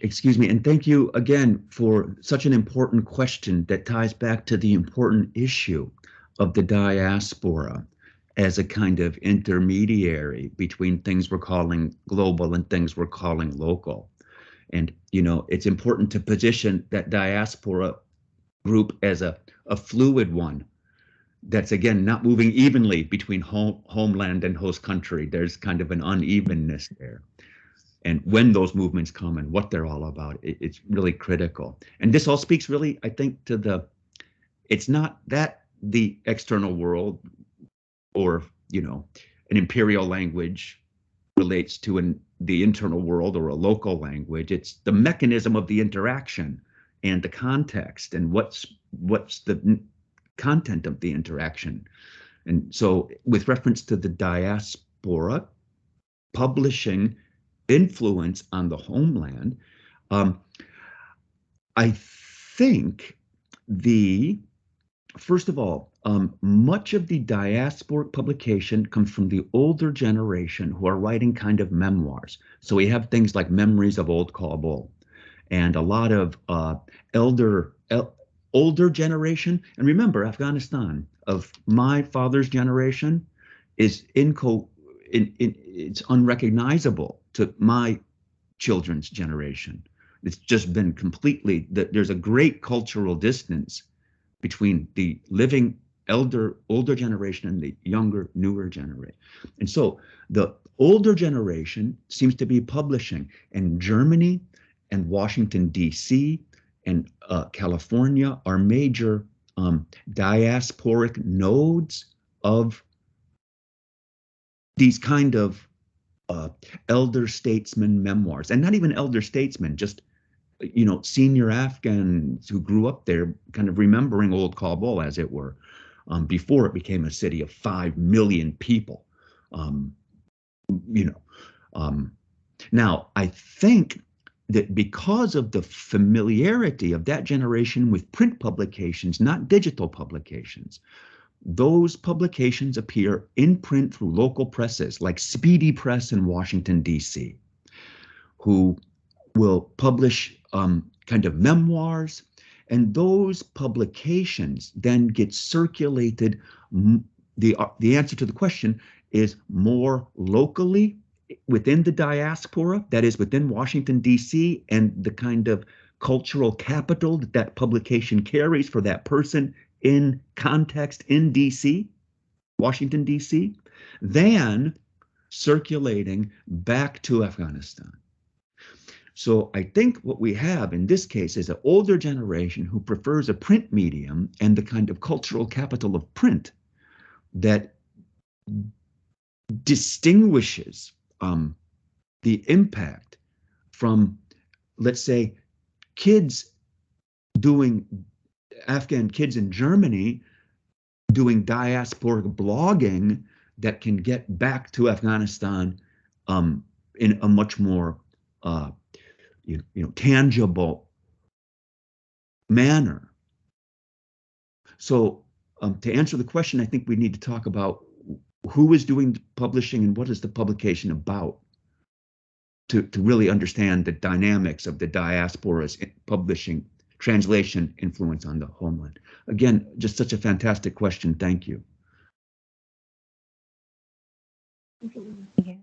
Excuse me, and thank you again for such an important question that ties back to the important issue of the diaspora as a kind of intermediary between things we're calling global and things we're calling local. And, you know, it's important to position that diaspora group as a fluid one that's, again, not moving evenly between homeland and host country. There's kind of an unevenness there. And when those movements come and what they're all about, it's really critical. And this all speaks really, I think, to it's not that the external world or, you know, an imperial language relates to the internal world or a local language. It's the mechanism of the interaction and the context and what's the content of the interaction. And so with reference to the diaspora, publishing influence on the homeland, I think first of all, much of the diasporic publication comes from the older generation who are writing kind of memoirs. So we have things like Memories of Old Kabul and a lot of older generation. And remember, Afghanistan of my father's generation is it's unrecognizable to my children's generation. It's just been completely there's a great cultural distance between the living older generation and the younger, newer generation. And so the older generation seems to be publishing, and Germany and Washington, D.C. and California are major diasporic nodes of these kind of elder statesman memoirs, and not even elder statesmen, just, you know, senior Afghans who grew up there, kind of remembering old Kabul, as it were, before it became a city of 5 million people. You know, now I think that because of the familiarity of that generation with print publications, not digital publications, those publications appear in print through local presses like Speedy Press in Washington, D.C., who will publish kind of memoirs, and those publications then get circulated. The answer to the question is more locally within the diaspora, that is within Washington, D.C., and the kind of cultural capital that that publication carries for that person in context in D.C., Washington, D.C., than circulating back to Afghanistan. So I think what we have in this case is an older generation who prefers a print medium and the kind of cultural capital of print that distinguishes the impact from, let's say, kids doing, Afghan kids in Germany doing diasporic blogging that can get back to Afghanistan in a much more tangible manner. So to answer the question, I think we need to talk about who is doing publishing and what is the publication about to really understand the dynamics of the diaspora's publishing, translation influence on the homeland. Again, just such a fantastic question. Thank you. Yeah.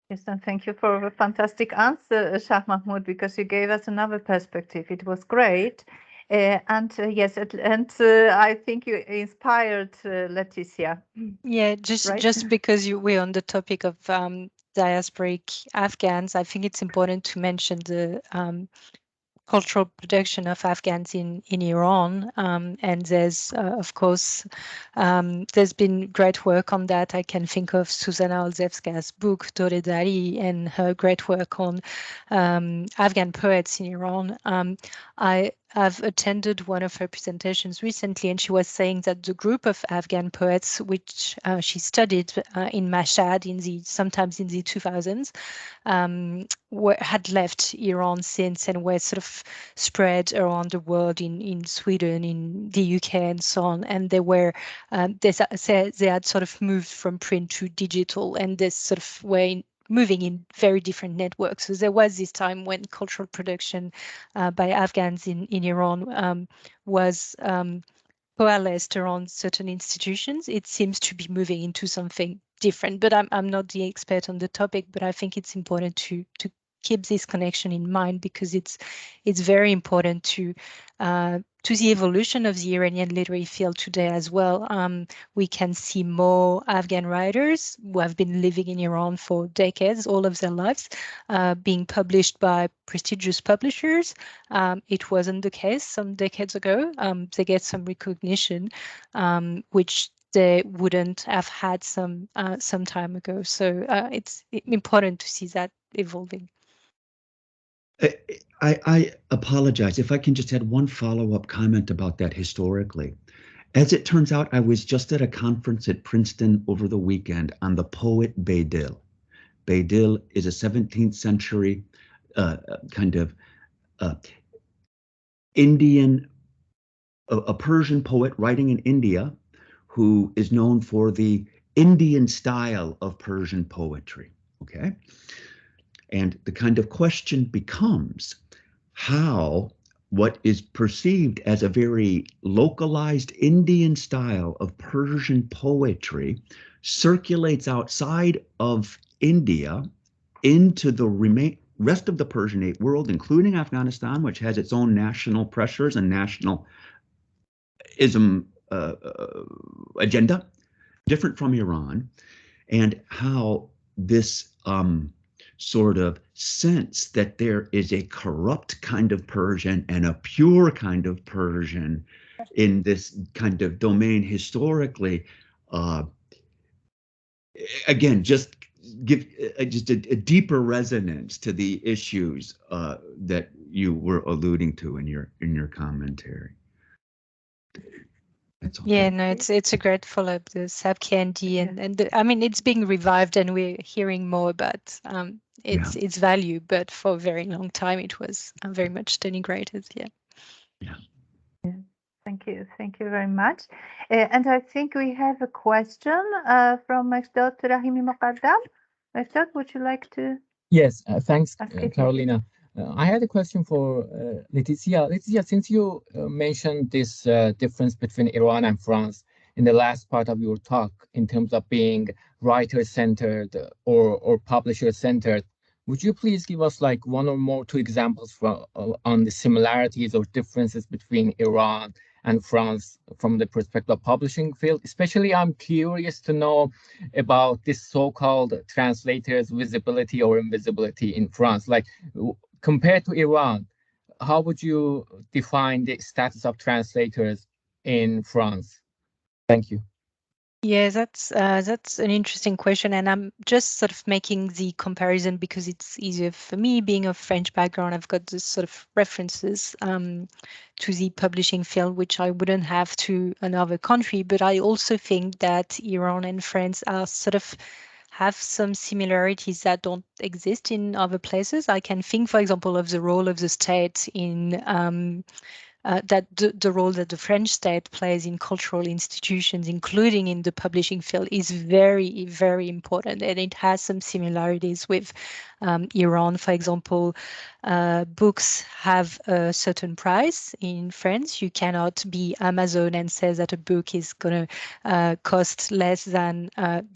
Yes, and thank you for a fantastic answer, Shah Mahmoud, because you gave us another perspective. It was great. Yes, I think you inspired Leticia. Yeah, Right? just because we're on the topic of diasporic Afghans, I think it's important to mention the cultural production of Afghans in Iran. And there's, of course, there's been great work on that. I can think of Susanna Olszewska's book, Dore Dari, and her great work on Afghan poets in Iran. I've attended one of her presentations recently, and she was saying that the group of Afghan poets, which she studied in Mashhad sometimes in the 2000s, had left Iran since and were sort of spread around the world in Sweden, in the UK, and so on. And they were they had sort of moved from print to digital, and this sort of way moving in very different networks. So there was this time when cultural production by Afghans in Iran was coalesced around certain institutions. It seems to be moving into something different, but I'm not the expert on the topic, but I think it's important to keep this connection in mind, because it's very important to the evolution of the Iranian literary field today as well. We can see more Afghan writers who have been living in Iran for decades, all of their lives, being published by prestigious publishers. It wasn't the case some decades ago. They get some recognition, which they wouldn't have had some time ago. So it's important to see that evolving. I apologize if I can just add one follow-up comment about that historically. As it turns out, I was just at a conference at Princeton over the weekend on the poet Beydil. Beydil is a 17th century kind of Indian, a Persian poet writing in India, who is known for the Indian style of Persian poetry, okay? And the kind of question becomes how what is perceived as a very localized Indian style of Persian poetry circulates outside of India into the rest of the Persianate world, including Afghanistan, which has its own national pressures and nationalism agenda, different from Iran, and how this sort of sense that there is a corrupt kind of Persian and a pure kind of Persian in this kind of domain historically, again, just give just a deeper resonance to the issues that you were alluding to in your commentary. That's all. Yeah, no, it's a great follow-up, the SAP KND, and I mean it's being revived, and we're hearing more about its value, but for a very long time it was very much denigrated. Yeah. Thank you very much. And I think we have a question from Mehrdad Rahimi Moqaddam. Mehrdad, would you like to? Yes, thanks, ask it? Carolina. I had a question for Laetitia. Laetitia, since you mentioned this difference between Iran and France in the last part of your talk in terms of being writer-centered or publisher-centered, would you please give us like one or more two examples on the similarities or differences between Iran and France from the perspective of publishing field? Especially, I'm curious to know about this so-called translators' visibility or invisibility in France. Like, compared to Iran, how would you define the status of translators in France? Thank you. Yeah, that's an interesting question, and I'm just sort of making the comparison because it's easier for me. Being of French background, I've got this sort of references to the publishing field, which I wouldn't have to another country. But I also think that Iran and France are sort of have some similarities that don't exist in other places. I can think, for example, of the role of the state in that the role that the French state plays in cultural institutions, including in the publishing field, is very, very important. And it has some similarities with Iran. For example, books have a certain price in France. You cannot be Amazon and say that a book is going to cost less than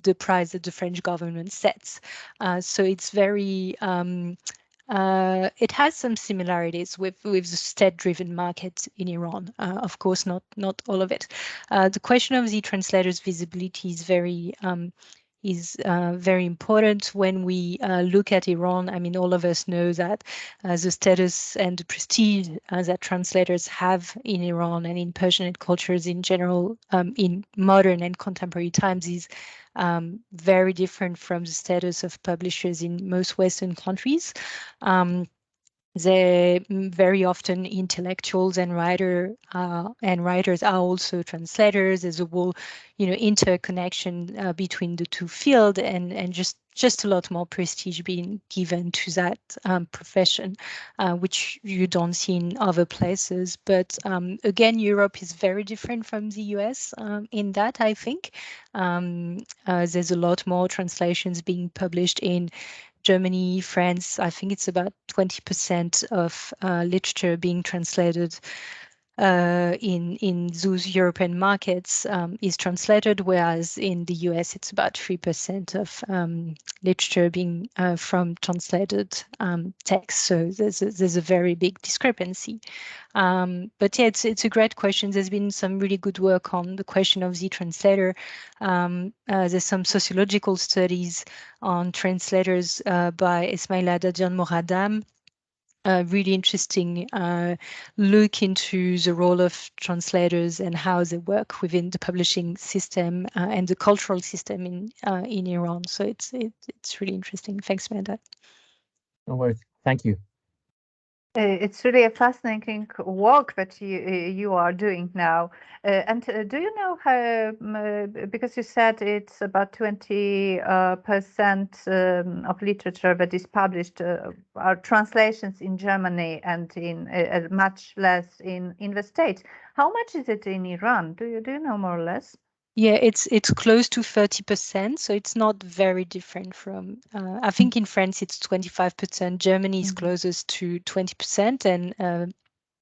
the price that the French government sets. So it's very it has some similarities with the state-driven market in Iran. Of course, not all of it. The question of the translator's visibility is very important when we look at Iran. I mean, all of us know that the status and the prestige that translators have in Iran and in Persianate cultures in general in modern and contemporary times is very different from the status of publishers in most Western countries. They very often intellectuals and writers are also translators. There's a whole, interconnection between the two fields, and just a lot more prestige being given to that profession, which you don't see in other places. But again, Europe is very different from the US in that, I think. There's a lot more translations being published in Germany, France. I think it's about 20% of literature being translated in those European markets is translated, whereas in the US it's about 3% of literature being from translated text. So there's a very big discrepancy. But yeah, it's a great question. There's been some really good work on the question of the translator. There's some sociological studies on translators by Esmaila Dadian Moradam. Really interesting look into the role of translators and how they work within the publishing system and the cultural system in Iran. So it's really interesting. Thanks, Mehrdad. No worries. Thank you. It's really a fascinating work that you are doing now. And do you know how, because you said it's about 20% of literature that is published are translations in Germany and in much less in the States. How much is it in Iran? Do you know more or less? Yeah, it's close to 30%, so it's not very different from. I think in France it's 25%. Germany is closest to 20%, and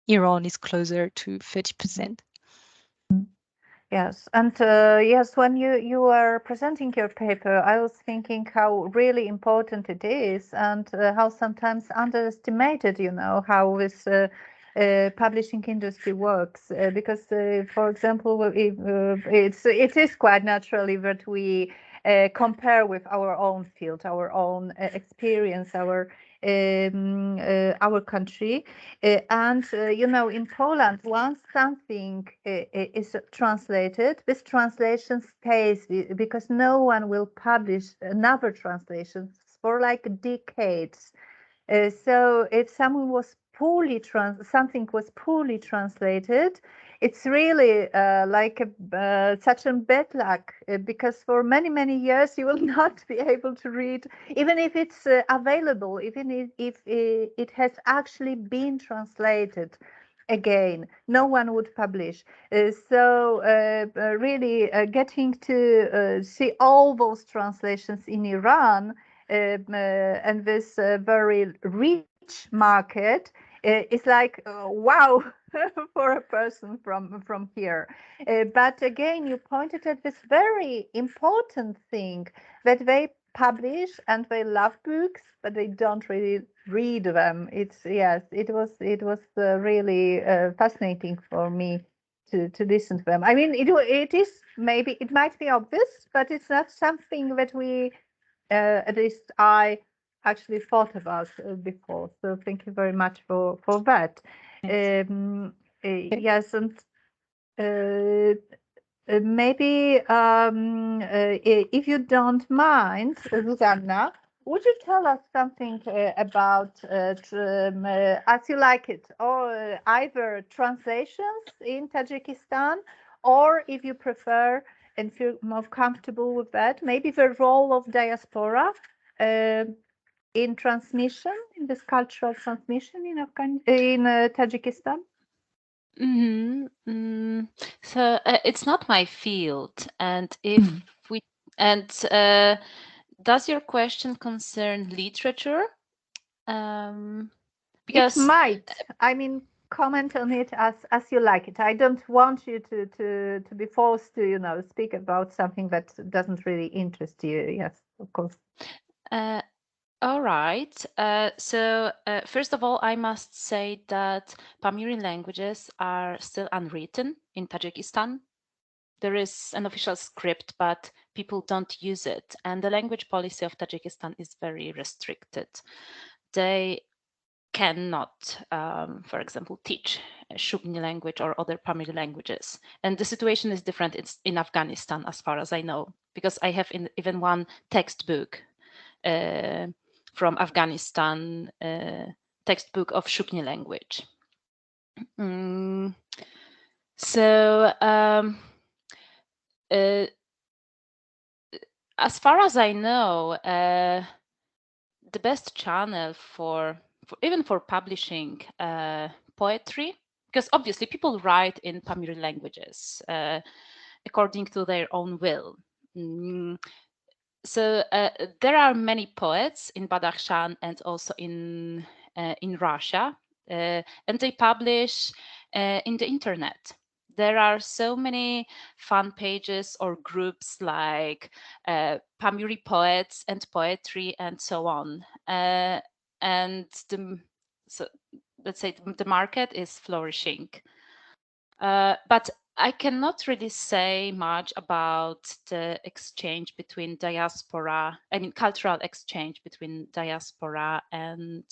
Iran is closer to 30%. Yes, and yes, when you were presenting your paper, I was thinking how really important it is, and how sometimes underestimated. How this publishing industry works, because, for example, it is quite naturally that we compare with our own field, our own experience, our country. And in Poland, once something is translated, this translation stays because no one will publish another translation for like decades. So if someone was something was poorly translated, it's really like such a bad luck, because for many years you will not be able to read, even if it's available, even if it has actually been translated again, no one would publish. So really getting to see all those translations in Iran, and this very rich market is like wow for a person from here. But again, you pointed at this very important thing, that they publish and they love books, but they don't really read them. It's yes, it was really fascinating for me to listen to them. I mean, it is, maybe it might be obvious, but it's not something that we at least I actually thought about before. So thank you very much for that. Yes, and maybe if you don't mind, Zuzanna, would you tell us something about As You Like It, or either translations in Tajikistan, or if you prefer and feel more comfortable with that, maybe the role of diaspora in transmission, in this cultural transmission in Tajikistan? So it's not my field, and if we and does your question concern literature? Because it might. I mean, comment on it as you like it. I don't want you to be forced to speak about something that doesn't really interest you. Yes, of course. All right. So first of all, I must say that Pamiri languages are still unwritten in Tajikistan. There is an official script, but people don't use it. And the language policy of Tajikistan is very restricted. They cannot, for example, teach Shugni language or other Pamiri languages. And the situation is different in Afghanistan, as far as I know, because I have even one textbook from Afghanistan, textbook of Shugni language. So as far as I know, the best channel for publishing poetry, because obviously people write in Pamiri languages according to their own will. So there are many poets in Badakhshan and also in Russia, and they publish in the internet. There are so many fan pages or groups like Pamiri Poets and Poetry and so on. And so let's say the market is flourishing. But I cannot really say much about the exchange between diaspora, cultural exchange between diaspora and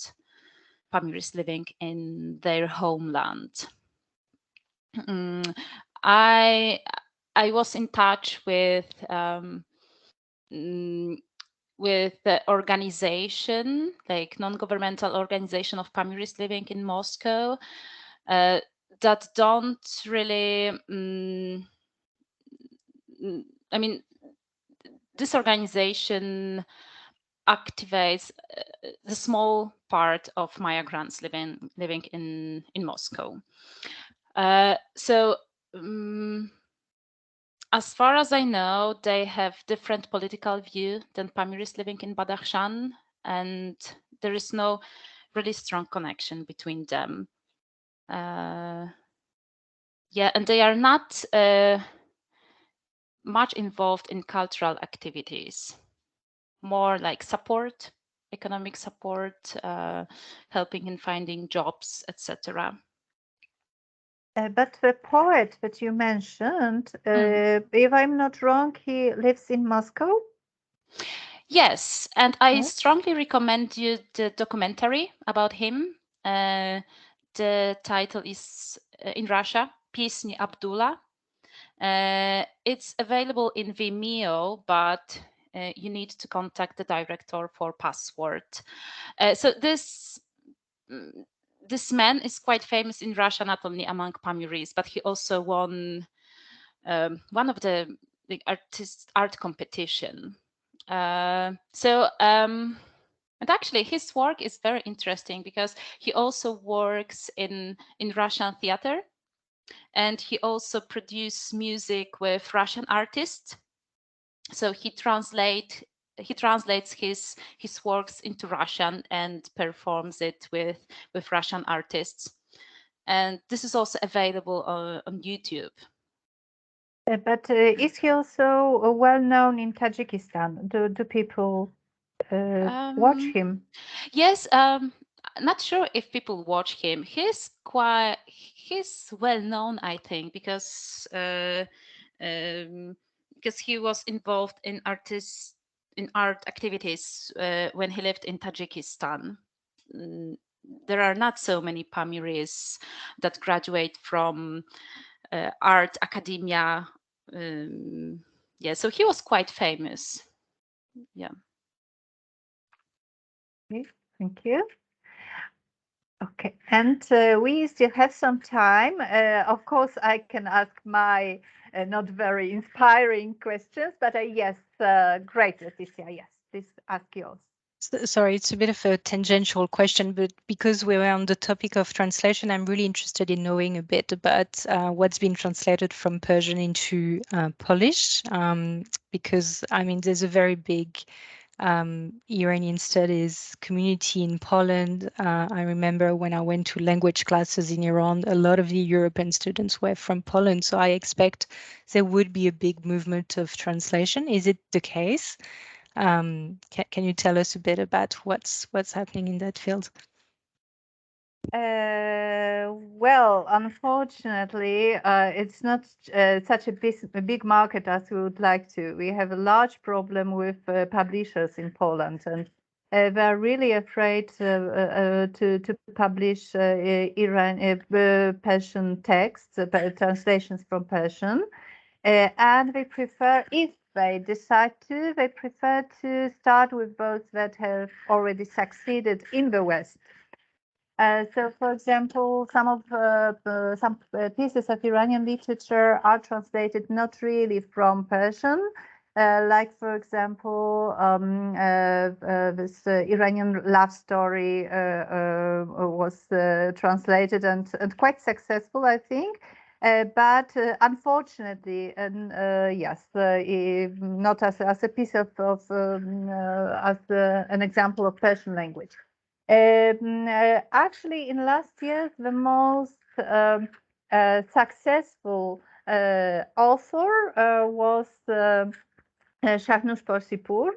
Pamiris living in their homeland. I was in touch with the organization, like non-governmental organization of Pamiris living in Moscow, that don't really, this organization activates the small part of migrants living in Moscow. So as far as I know, they have different political view than Pamiris living in Badakhshan, and there is no really strong connection between them. Yeah, and they are not much involved in cultural activities, more like support, economic support, helping in finding jobs, etc. But the poet that you mentioned, if I'm not wrong, he lives in Moscow? Yes, and I strongly recommend you the documentary about him. The title is in Russia, Pisni Abdullah. It's available in Vimeo, but you need to contact the director for password. So this man is quite famous in Russia, not only among Pamuris, but he also won one of the art competition. And actually, his work is very interesting because he also works in Russian theater, and he also produces music with Russian artists. So he translates his works into Russian and performs it with Russian artists. And this is also available on YouTube. But is he also well known in Tajikistan? Do people watch him? Yes, not sure if people watch him. He's well known, I think, because he was involved in art activities when he lived in Tajikistan. There are not so many Pamuris that graduate from art academia. Yeah, so he was quite famous. Yeah. Okay, thank you. Okay, and we still have some time. Of course, I can ask my not very inspiring questions, but yes, great, Leticia. Yes, please ask yours. Sorry, it's a bit of a tangential question, but because we were on the topic of translation, I'm really interested in knowing a bit about what's been translated from Persian into Polish, because I mean, there's a very big Iranian studies community in Poland. I remember when I went to language classes in Iran, a lot of the European students were from Poland, so I expect there would be a big movement of translation. Is it the case? Can you tell us a bit about what's happening in that field? Well, unfortunately, it's not such a big market as we would like to. We have a large problem with publishers in Poland, and they're really afraid to publish Persian texts, translations from Persian, and they prefer, if they decide to, they prefer to start with those that have already succeeded in the West. So, for example, some pieces of Iranian literature are translated not really from Persian, like, for example, this Iranian love story was translated and quite successful, I think. But unfortunately, yes, not as a piece of as an example of Persian language. Actually, in last year, the most successful author was Shahnuz Porsipur,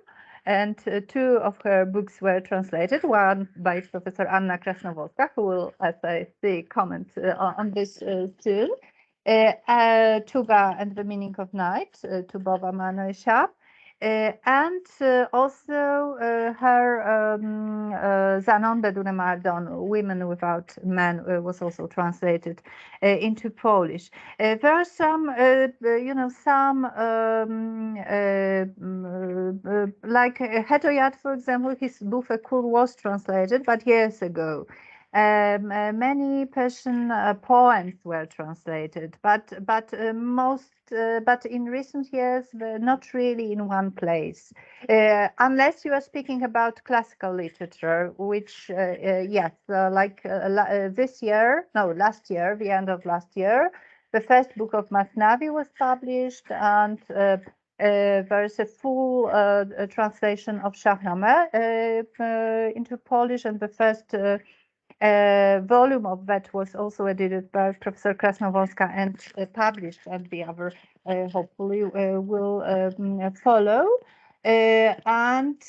and two of her books were translated, one by Professor Anna Krasnovolska, who will, as I see, comment on this soon, Tuba and the Meaning of Night, Tubowa Manuel Schaap, and also her Zanon Bedune Mardon, Women Without Men, was also translated into Polish. There are some, some like Hetoyat, for example, his Bufekur was translated, but years ago. Many Persian poems were translated, but in recent years, not really in one place. Unless you are speaking about classical literature, which yes, last year, the end of last year, the first book of Masnavi was published, and there's a full translation of Shahnameh into Polish, and the first volume of that was also edited by Professor Krasnovolska and published, and the other hopefully will follow. And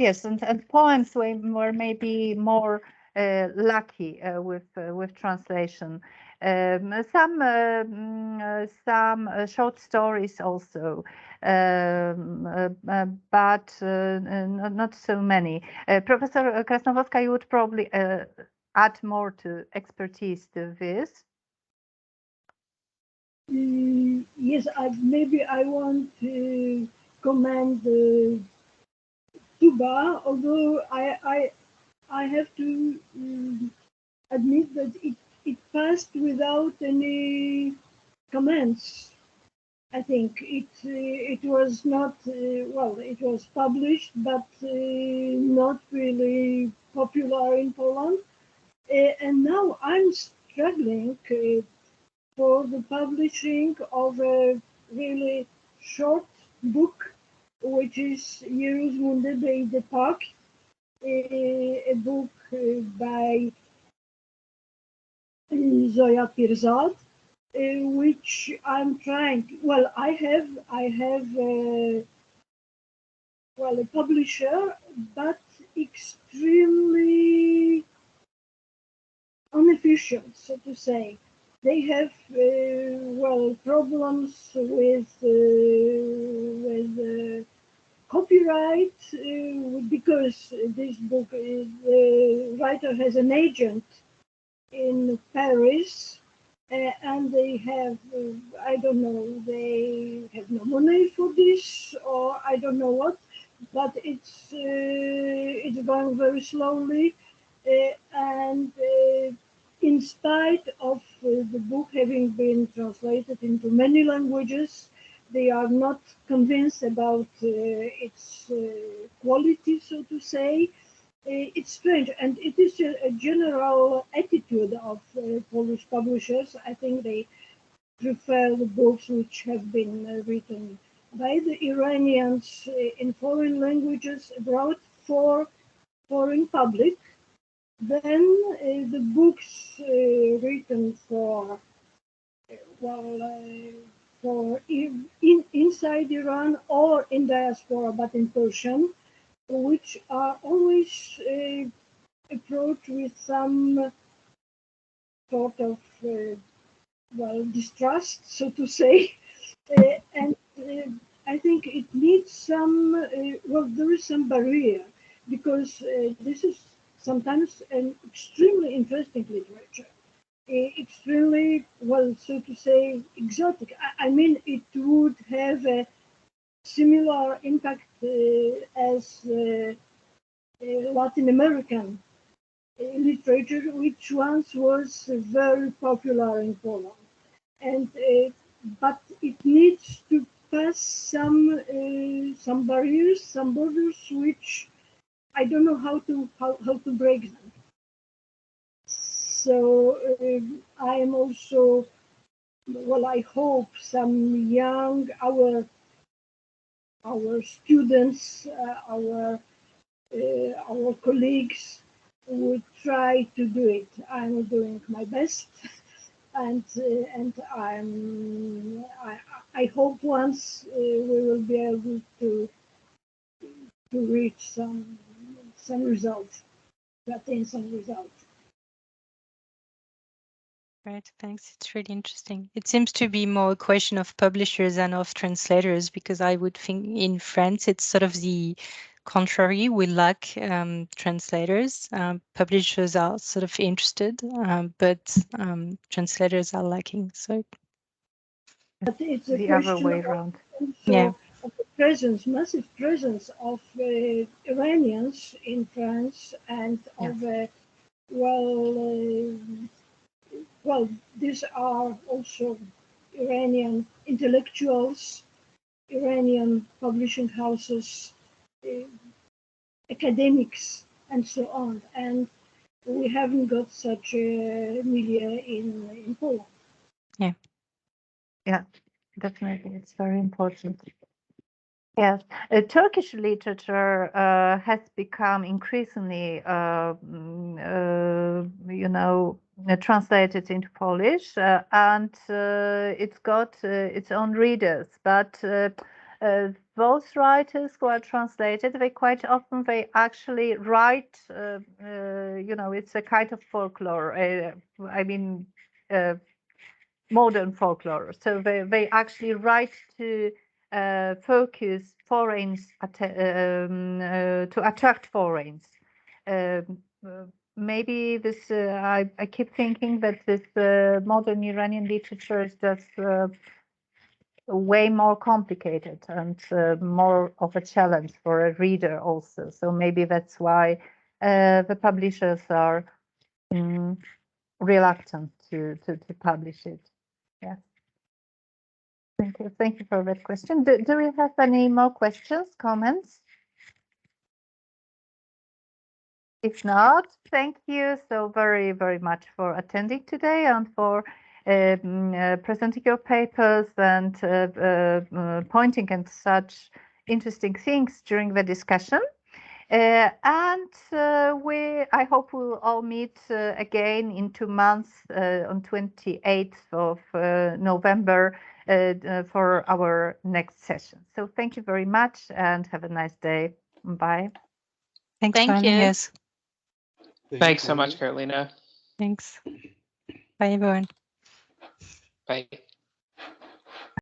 yes, and poems were maybe more lucky with translation. Some short stories also, but not so many. Professor Krasnovolska, you would probably add more to expertise to this. Yes, maybe I want to comment Tuba, although I have to admit that it passed without any comments. I think it was not well. It was published, but not really popular in Poland. And now I'm struggling for the publishing of a really short book, which is Yerusmunde Bey de Park, a book by Zoya Pirzad, which I'm trying. Well, I have well a publisher, but extremely inefficient, so to say. They have well problems with copyright because this book the writer has an agent in Paris, and they have I don't know, they have no money for this, or I don't know what, but it's going very slowly, and in spite of the book having been translated into many languages, they are not convinced about its quality, so to say. It's strange, and it is a general attitude of Polish publishers. I think they prefer the books which have been written by the Iranians in foreign languages abroad for foreign public. Then the books written for for inside Iran or in diaspora, but in Persian, which are always approached with some sort of distrust, so to say, and I think it needs some. There is some barrier because this is sometimes an extremely interesting literature, extremely well, so to say, exotic. I mean, it would have a similar impact as Latin American literature, which once was very popular in Poland, and but it needs to pass some barriers, some borders, which I don't know how to break them. So I am also well. I hope some young our students, our colleagues would try to do it. I'm doing my best, and I hope once we will be able to reach some results, to attain some results. Right, thanks. It's really interesting. It seems to be more a question of publishers than of translators, because I would think in France it's sort of the contrary. We lack translators. Publishers are sort of interested, but translators are lacking. So, but it's a the other question way around. Yeah. Of the presence, massive presence of Iranians in France, and of well, these are also Iranian intellectuals, Iranian publishing houses, uh, academics, and so on. And we haven't got such a milieu in Poland. Yeah, definitely. It's very important. Yes, Turkish literature has become increasingly, translated into Polish, and it's got its own readers. But those writers who are translated, they quite often they actually write. It's a kind of folklore. Modern folklore. So they actually write to focus foreigners, to attract foreigners. Maybe this, I keep thinking that this modern Iranian literature is just way more complicated and more of a challenge for a reader also. So maybe that's why the publishers are reluctant to publish it. Yeah. Thank you for that question. Do we have any more questions, comments? If not, thank you so very, very much for attending today and for presenting your papers and pointing at such interesting things during the discussion. I hope we'll all meet again in 2 months on 28th of November for our next session. So thank you very much and have a nice day. Bye. Thanks for Thank having you. us. Thanks so much, Carolina. Thanks. Bye, everyone. Bye.